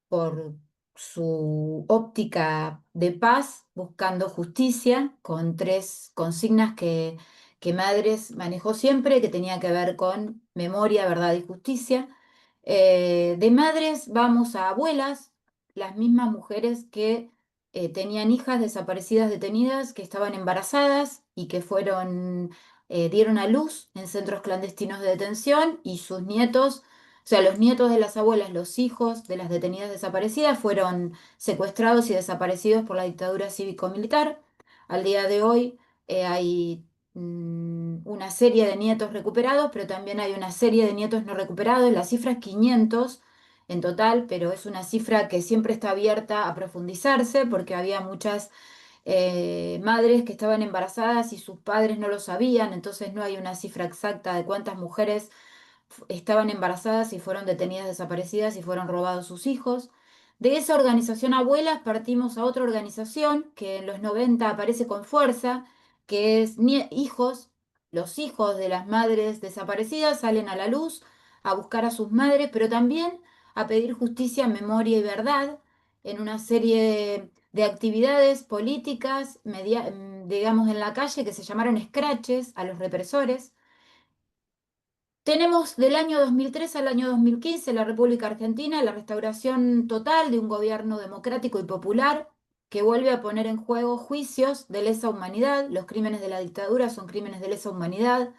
por su óptica de paz, buscando justicia, con 3 consignas que Madres manejó siempre, que tenía que ver con memoria, verdad y justicia. De madres vamos a abuelas, las mismas mujeres que tenían hijas desaparecidas detenidas que estaban embarazadas y que dieron a luz en centros clandestinos de detención, y sus nietos, o sea, los nietos de las abuelas, los hijos de las detenidas desaparecidas, fueron secuestrados y desaparecidos por la dictadura cívico-militar. Al día de hoy hay una serie de nietos recuperados, pero también hay una serie de nietos no recuperados. La cifra es 500 en total, pero es una cifra que siempre está abierta a profundizarse porque había muchas madres que estaban embarazadas y sus padres no lo sabían, entonces no hay una cifra exacta de cuántas mujeres estaban embarazadas y fueron detenidas desaparecidas y fueron robados sus hijos. De esa organización Abuelas partimos a otra organización que en los 90 aparece con fuerza, que es Hijos. Los hijos de las madres desaparecidas salen a la luz a buscar a sus madres, pero también a pedir justicia, memoria y verdad en una serie de actividades políticas, digamos, en la calle, que se llamaron escraches a los represores. Tenemos del año 2003 al año 2015 en la República Argentina la restauración total de un gobierno democrático y popular que vuelve a poner en juego juicios de lesa humanidad. Los crímenes de la dictadura son crímenes de lesa humanidad.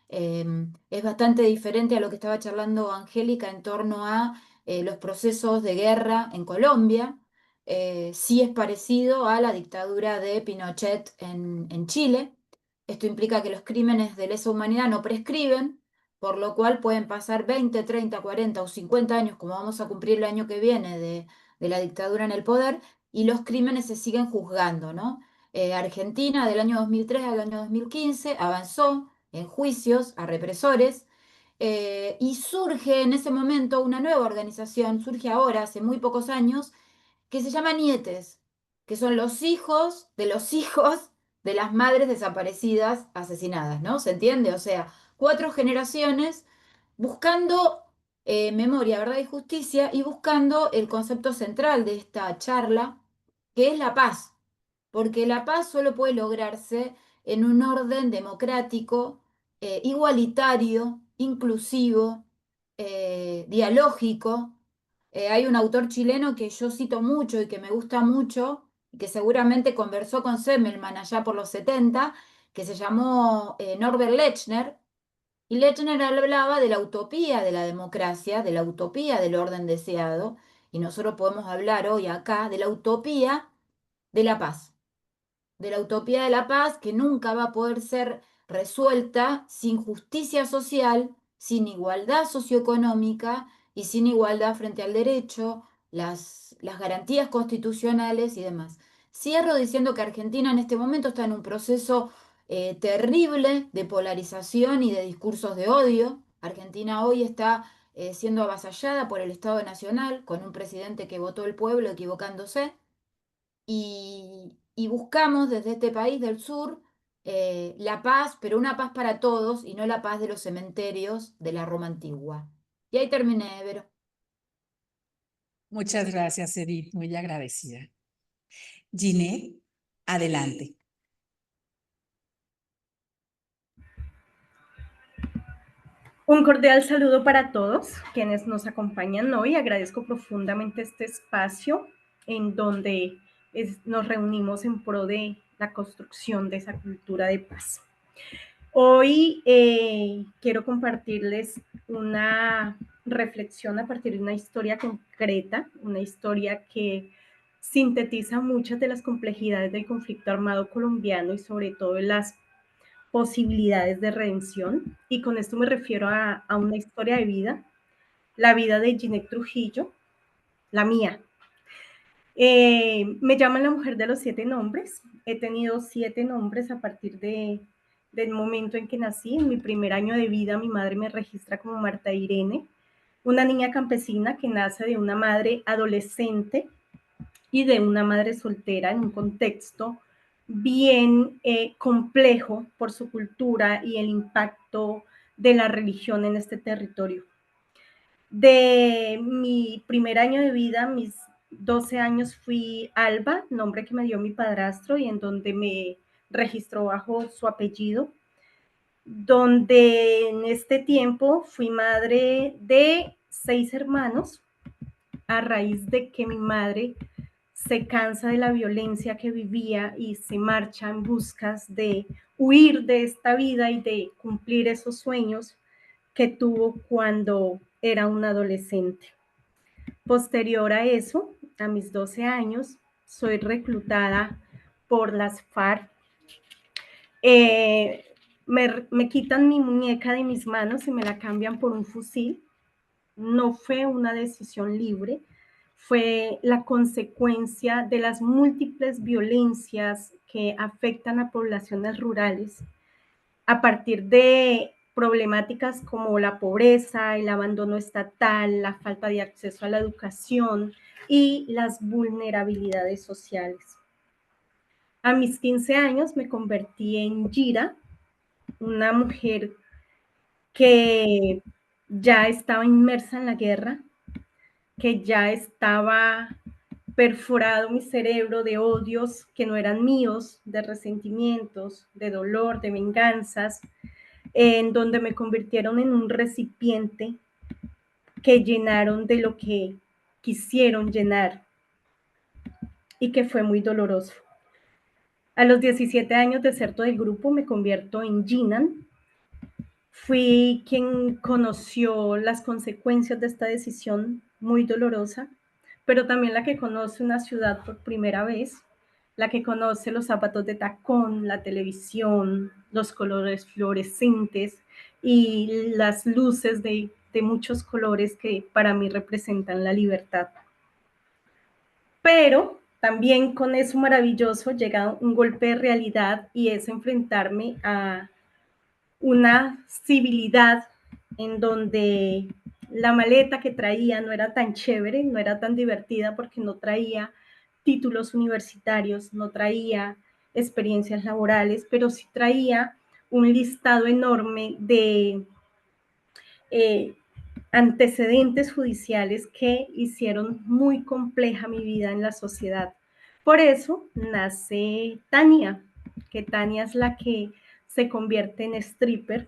Es bastante diferente a lo que estaba charlando Angélica en torno a los procesos de guerra en Colombia. Sí es parecido a la dictadura de Pinochet en Chile. Esto implica que los crímenes de lesa humanidad no prescriben, por lo cual pueden pasar 20, 30, 40 o 50 años, como vamos a cumplir el año que viene de la dictadura en el poder, y los crímenes se siguen juzgando, ¿no? Argentina del año 2003 al año 2015 avanzó en juicios a represores, y surge en ese momento una nueva organización, surge ahora, hace muy pocos años, que se llama Nietes, que son los hijos de las madres desaparecidas, asesinadas, ¿no? ¿Se entiende? O sea, 4 generaciones buscando memoria, verdad y justicia, y buscando el concepto central de esta charla, que es la paz, porque la paz solo puede lograrse en un orden democrático, igualitario, inclusivo, dialógico. Hay un autor chileno que yo cito mucho y que me gusta mucho, y que seguramente conversó con Semmelman allá por los 70, que se llamó Norbert Lechner, y Lechner hablaba de la utopía de la democracia, de la utopía del orden deseado, y nosotros podemos hablar hoy acá de la utopía de la paz, de la utopía de la paz que nunca va a poder ser resuelta sin justicia social, sin igualdad socioeconómica y sin igualdad frente al derecho, las garantías constitucionales y demás. Cierro diciendo que Argentina en este momento está en un proceso terrible de polarización y de discursos de odio. Argentina hoy está siendo avasallada por el Estado Nacional con un presidente que votó el pueblo equivocándose, y buscamos desde este país del sur la paz, pero una paz para todos y no la paz de los cementerios de la Roma antigua. Y ahí terminé, Vero. Muchas gracias, Edith, muy agradecida. Ginette, adelante. Un cordial saludo para todos quienes nos acompañan hoy. Agradezco profundamente este espacio en donde nos reunimos en pro de la construcción de esa cultura de paz. Hoy quiero compartirles una reflexión a partir de una historia concreta, una historia que sintetiza muchas de las complejidades del conflicto armado colombiano y sobre todo las posibilidades de redención. Y con esto me refiero a una historia de vida, la vida de Ginette Trujillo, la mía. Me llaman la mujer de los 7 nombres. He tenido 7 nombres a partir del momento en que nací. En mi primer año de vida, mi madre me registra como Marta Irene, una niña campesina que nace de una madre adolescente y de una madre soltera en un contexto bien complejo por su cultura y el impacto de la religión en este territorio. De mi primer año de vida, mis 12 años, fui Alba, nombre que me dio mi padrastro y en donde me registró bajo su apellido, donde en este tiempo fui madre de 6 hermanos a raíz de que mi madre se cansa de la violencia que vivía y se marcha en busca de huir de esta vida y de cumplir esos sueños que tuvo cuando era un adolescente. Posterior a eso, a mis 12 años, soy reclutada por las FARC. Me quitan mi muñeca de mis manos y me la cambian por un fusil. No fue una decisión libre, fue la consecuencia de las múltiples violencias que afectan a poblaciones rurales a partir de problemáticas como la pobreza, el abandono estatal, la falta de acceso a la educación y las vulnerabilidades sociales. A mis 15 años me convertí en Gira, una mujer que ya estaba inmersa en la guerra, que ya estaba perforado mi cerebro de odios que no eran míos, de resentimientos, de dolor, de venganzas, en donde me convirtieron en un recipiente que llenaron de lo que quisieron llenar y que fue muy doloroso. A los 17 años deserto del grupo, me convierto en Jinan. Fui quien conoció las consecuencias de esta decisión muy dolorosa, pero también la que conoce una ciudad por primera vez, la que conoce los zapatos de tacón, la televisión, los colores fluorescentes y las luces de muchos colores que para mí representan la libertad. Pero también con eso maravilloso llega un golpe de realidad y es enfrentarme a una civilidad en donde la maleta que traía no era tan chévere, no era tan divertida porque no traía títulos universitarios, no traía experiencias laborales, pero sí traía un listado enorme de antecedentes judiciales que hicieron muy compleja mi vida en la sociedad. Por eso nace Tania, que Tania es la que se convierte en stripper,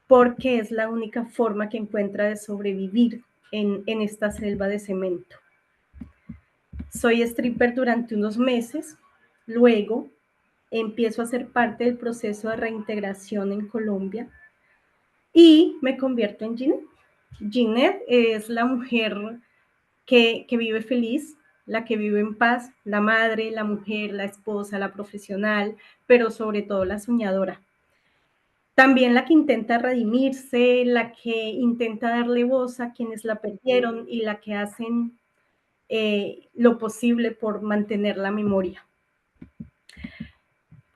porque es la única forma que encuentra de sobrevivir en esta selva de cemento. Soy stripper durante unos meses, luego empiezo a ser parte del proceso de reintegración en Colombia y me convierto en Ginette. Ginette es la mujer que vive feliz, la que vive en paz, la madre, la mujer, la esposa, la profesional, pero sobre todo la soñadora. También la que intenta redimirse, la que intenta darle voz a quienes la perdieron y la que hacen lo posible por mantener la memoria.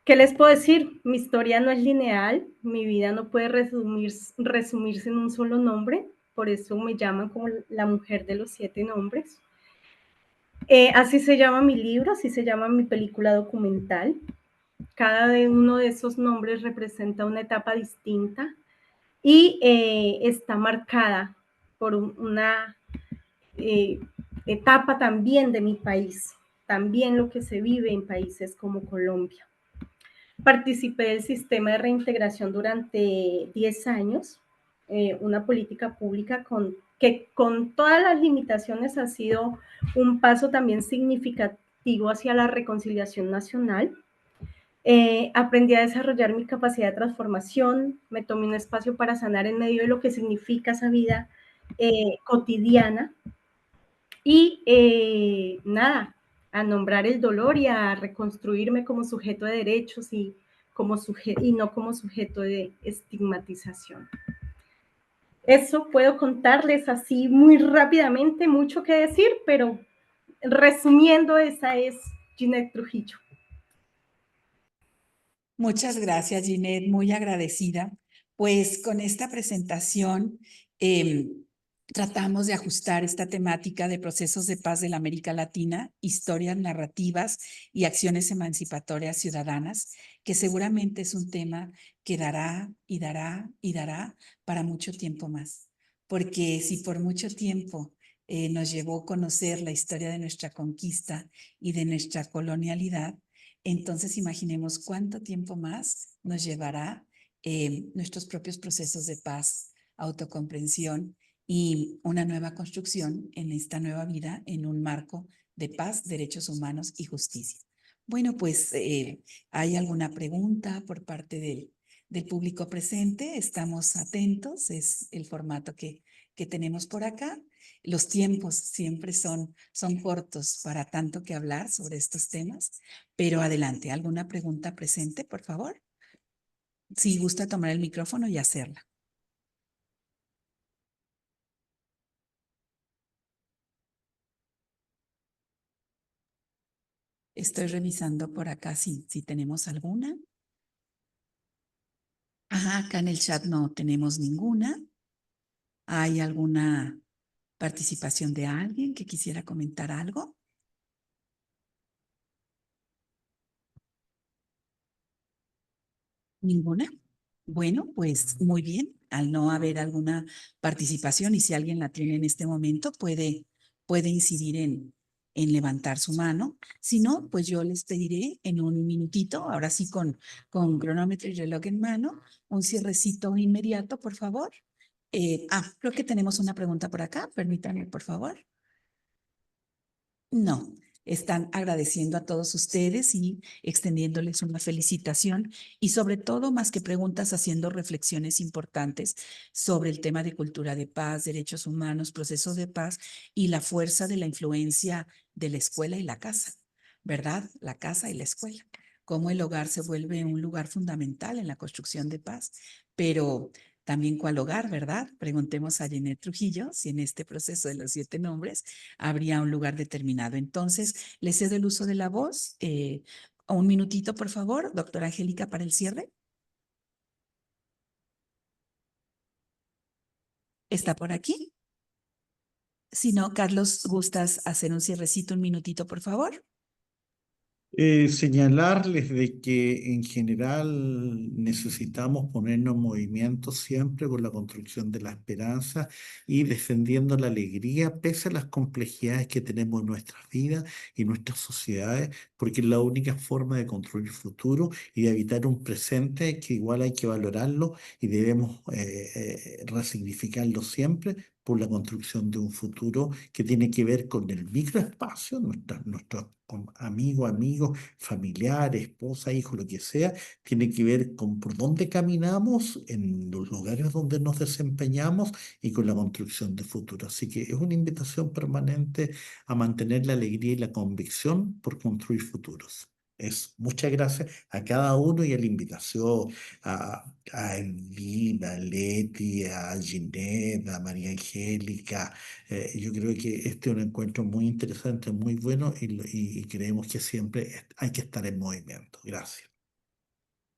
¿Qué les puedo decir? Mi historia no es lineal, mi vida no puede resumirse en un solo nombre, por eso me llaman como la mujer de los 7 nombres. Así se llama mi libro, así se llama mi película documental. Cada uno de esos nombres representa una etapa distinta y está marcada por una etapa también de mi país, también lo que se vive en países como Colombia. Participé del sistema de reintegración durante 10 años, una política pública que con todas las limitaciones ha sido un paso también significativo hacia la reconciliación nacional. Aprendí a desarrollar mi capacidad de transformación, me tomé un espacio para sanar en medio de lo que significa esa vida cotidiana y nada, a nombrar el dolor y a reconstruirme como sujeto de derechos y no como sujeto de estigmatización. Eso puedo contarles así muy rápidamente, mucho que decir, pero resumiendo, esa es Ginette Trujillo. Muchas gracias, Ginette, muy agradecida. Pues con esta presentación tratamos de ajustar esta temática de procesos de paz de la América Latina, historias narrativas y acciones emancipatorias ciudadanas, que seguramente es un tema que dará y dará y dará para mucho tiempo más. Porque si por mucho tiempo nos llevó a conocer la historia de nuestra conquista y de nuestra colonialidad, entonces imaginemos cuánto tiempo más nos llevará nuestros propios procesos de paz, autocomprensión y una nueva construcción en esta nueva vida en un marco de Paz, Derechos Humanos y Justicia. Bueno, pues ¿hay alguna pregunta por parte del público presente? Estamos atentos, es el formato que tenemos por acá. Los tiempos siempre son cortos para tanto que hablar sobre estos temas, pero adelante, ¿alguna pregunta presente, por favor? Si gusta tomar el micrófono y hacerla. Estoy revisando por acá si tenemos alguna. Ajá, acá en el chat no tenemos ninguna. ¿Hay alguna participación de alguien que quisiera comentar algo? ¿Ninguna? Bueno, pues muy bien. Al no haber alguna participación y si alguien la tiene en este momento, puede incidir en levantar su mano. Si no, pues yo les pediré en un minutito, ahora sí con cronómetro y reloj en mano, un cierrecito inmediato, por favor. Creo que tenemos una pregunta por acá. Permítanme, por favor. No, están agradeciendo a todos ustedes y extendiéndoles una felicitación y sobre todo, más que preguntas, haciendo reflexiones importantes sobre el tema de cultura de paz, derechos humanos, proceso de paz y la fuerza de la influencia de la escuela y la casa, ¿verdad? La casa y la escuela. Cómo el hogar se vuelve un lugar fundamental en la construcción de paz, pero también cuál hogar, ¿verdad? Preguntemos a Jeanette Trujillo si en este proceso de los 7 nombres habría un lugar determinado. Entonces, le cedo el uso de la voz. Un minutito, por favor, doctora Angélica, para el cierre. ¿Está por aquí? Si no, Carlos, ¿gustas hacer un cierrecito, un minutito, por favor? Señalarles de que en general necesitamos ponernos en movimiento siempre por la construcción de la esperanza y defendiendo la alegría pese a las complejidades que tenemos en nuestras vidas y nuestras sociedades, porque es la única forma de construir futuro y de evitar un presente que igual hay que valorarlo y debemos resignificarlo siempre por la construcción de un futuro que tiene que ver con el microespacio, nuestros amigos, familiares, esposa, hijo, lo que sea, tiene que ver con por dónde caminamos, en los lugares donde nos desempeñamos y con la construcción de futuro. Así que es una invitación permanente a mantener la alegría y la convicción por construir futuros. Muchas gracias a cada uno y a la invitación, a Elvira, a Leti, a Ginette, a María Angélica. Yo creo que este es un encuentro muy interesante, muy bueno y creemos que siempre hay que estar en movimiento. Gracias.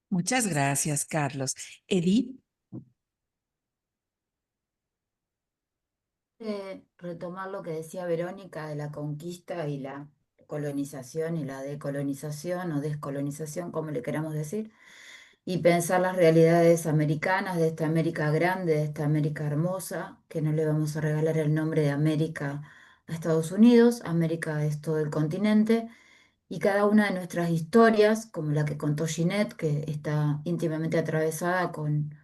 Muchas gracias, Carlos. Edith. Retomar lo que decía Verónica de la conquista y la colonización y la decolonización o descolonización, como le queramos decir, y pensar las realidades americanas de esta América grande, de esta América hermosa, que no le vamos a regalar el nombre de América a Estados Unidos. América es todo el continente y cada una de nuestras historias, como la que contó Ginette, que está íntimamente atravesada con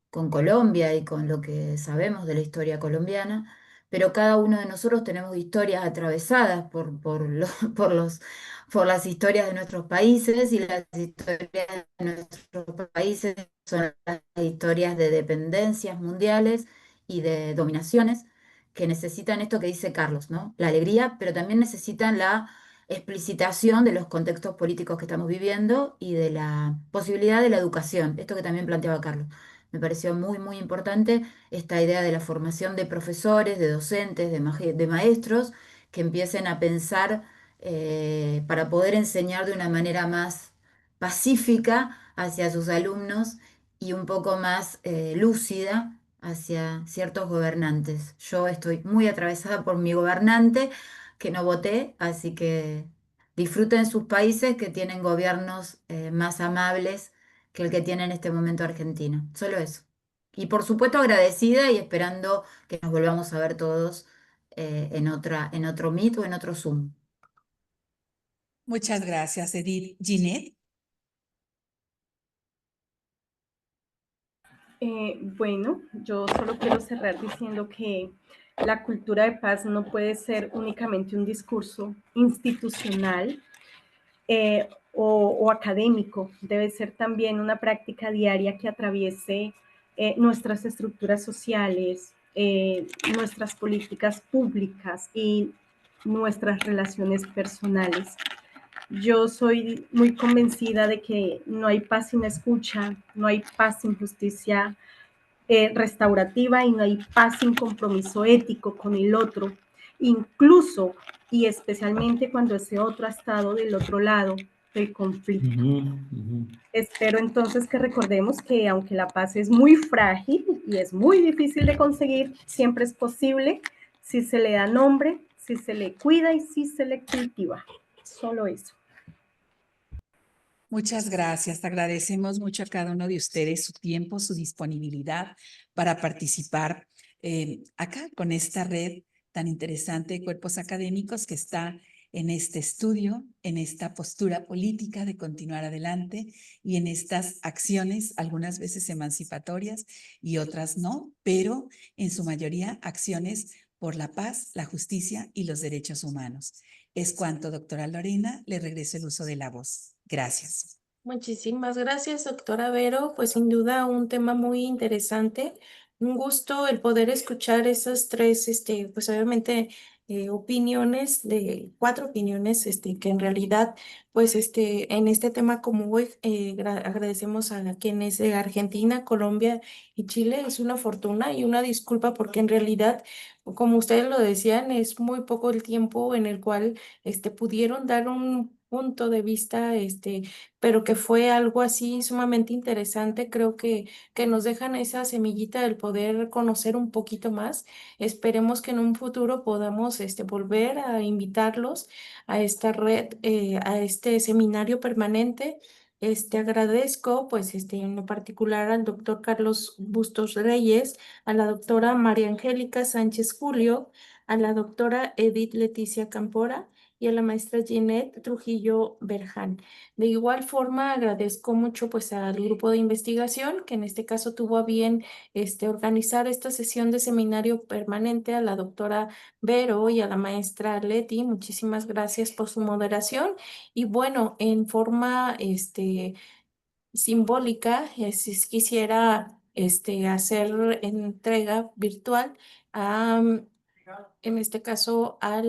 Colombia y con lo que sabemos de la historia colombiana, pero cada uno de nosotros tenemos historias atravesadas por las historias de nuestros países, y las historias de nuestros países son las historias de dependencias mundiales y de dominaciones que necesitan esto que dice Carlos, ¿no? La alegría, pero también necesitan la explicitación de los contextos políticos que estamos viviendo y de la posibilidad de la educación, esto que también planteaba Carlos. Me pareció muy, muy importante esta idea de la formación de profesores, de docentes, de maestros, que empiecen a pensar para poder enseñar de una manera más pacífica hacia sus alumnos y un poco más lúcida hacia ciertos gobernantes. Yo estoy muy atravesada por mi gobernante, que no voté, así que disfruten sus países que tienen gobiernos más amables que el que tiene en este momento Argentina. Solo eso. Y por supuesto agradecida y esperando que nos volvamos a ver todos en otro Meet o en otro Zoom. Muchas gracias, Edith. Ginette. Bueno, yo solo quiero cerrar diciendo que La cultura de paz no puede ser únicamente un discurso institucional o académico, debe ser también una práctica diaria que atraviese nuestras estructuras sociales, nuestras políticas públicas y nuestras relaciones personales. Yo soy muy convencida de que no hay paz sin escucha, no hay paz sin justicia restaurativa y no hay paz sin compromiso ético con el otro, incluso y especialmente cuando ese otro ha estado del otro lado del conflicto. Espero entonces que recordemos que aunque la paz es muy frágil y es muy difícil de conseguir, siempre es posible si se le da nombre, si se le cuida y si se le cultiva. Solo eso. Muchas gracias. Agradecemos mucho a cada uno de ustedes su tiempo, su disponibilidad para participar acá con esta red tan interesante de cuerpos académicos que está en este estudio, en esta postura política de continuar adelante y en estas acciones, algunas veces emancipatorias y otras no, pero en su mayoría acciones por la paz, la justicia y los derechos humanos. Es cuanto, doctora Lorena, le regreso el uso de la voz. Gracias. Muchísimas gracias, doctora Vero. Pues sin duda un tema muy interesante. Un gusto el poder escuchar esas tres, pues obviamente opiniones de cuatro opiniones, que en realidad, pues en este tema como hoy agradecemos a quienes de Argentina, Colombia y Chile. Es una fortuna y una disculpa porque en realidad, como ustedes lo decían, es muy poco el tiempo en el cual pudieron dar un punto de vista, pero que fue algo así sumamente interesante. Creo que nos dejan esa semillita del poder conocer un poquito más. Esperemos que en un futuro podamos volver a invitarlos a esta red, a este seminario permanente. Agradezco, pues, en lo particular al doctor Carlos Bustos Reyes, a la doctora María Angélica Sánchez Julio, a la doctora Edith Leticia Campora y a la maestra Ginette Trujillo Berján. De igual forma, agradezco mucho pues al grupo de investigación que en este caso tuvo a bien organizar esta sesión de seminario permanente, a la doctora Vero y a la maestra Leti. Muchísimas gracias por su moderación. Y bueno, en forma simbólica, si quisiera hacer entrega virtual a en este caso a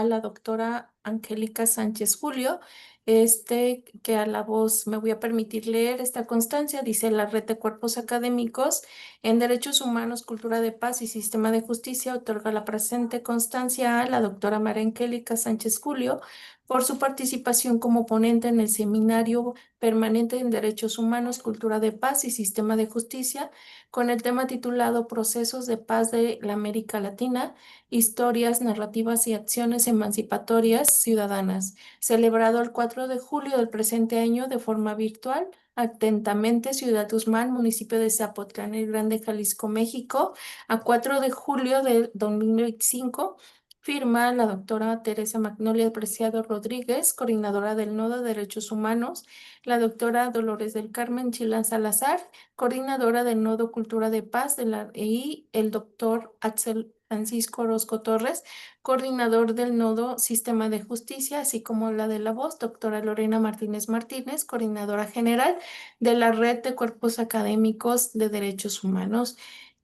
la doctora Angélica Sánchez Julio, que a la voz me voy a permitir leer esta constancia. Dice: la Red de Cuerpos Académicos en Derechos Humanos, Cultura de Paz y Sistema de Justicia otorga la presente constancia a la doctora María Angélica Sánchez Julio por su participación como ponente en el Seminario Permanente en Derechos Humanos, Cultura de Paz y Sistema de Justicia, con el tema titulado Procesos de Paz de la América Latina, historias, narrativas y acciones emancipatorias ciudadanas, celebrado el 4 de julio del presente año de forma virtual. Atentamente, Ciudad Guzmán, municipio de Zapotlán el Grande, Jalisco, México, a 4 de julio de 2025. Firma la doctora Teresa Magnolia Preciado Rodríguez, coordinadora del Nodo de Derechos Humanos, la doctora Dolores del Carmen Chilán Salazar, coordinadora del Nodo Cultura de Paz y el doctor Axel Francisco Orozco Torres, coordinador del Nodo Sistema de Justicia, así como la de la voz, doctora Lorena Martínez Martínez, coordinadora general de la Red de Cuerpos Académicos de Derechos Humanos,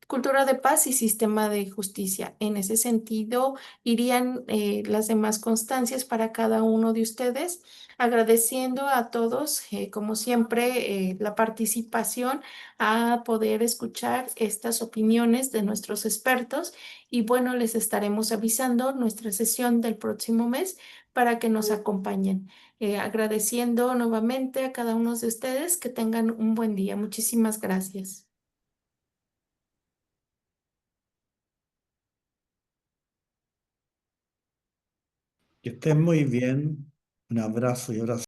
Cultura de Paz y Sistema de Justicia. En ese sentido, irían las demás constancias para cada uno de ustedes, agradeciendo a todos, como siempre, la participación, a poder escuchar estas opiniones de nuestros expertos. Y bueno, les estaremos avisando nuestra sesión del próximo mes para que nos acompañen. Agradeciendo nuevamente a cada uno de ustedes, que tengan un buen día. Muchísimas gracias. Que estén muy bien. Un abrazo y abrazo.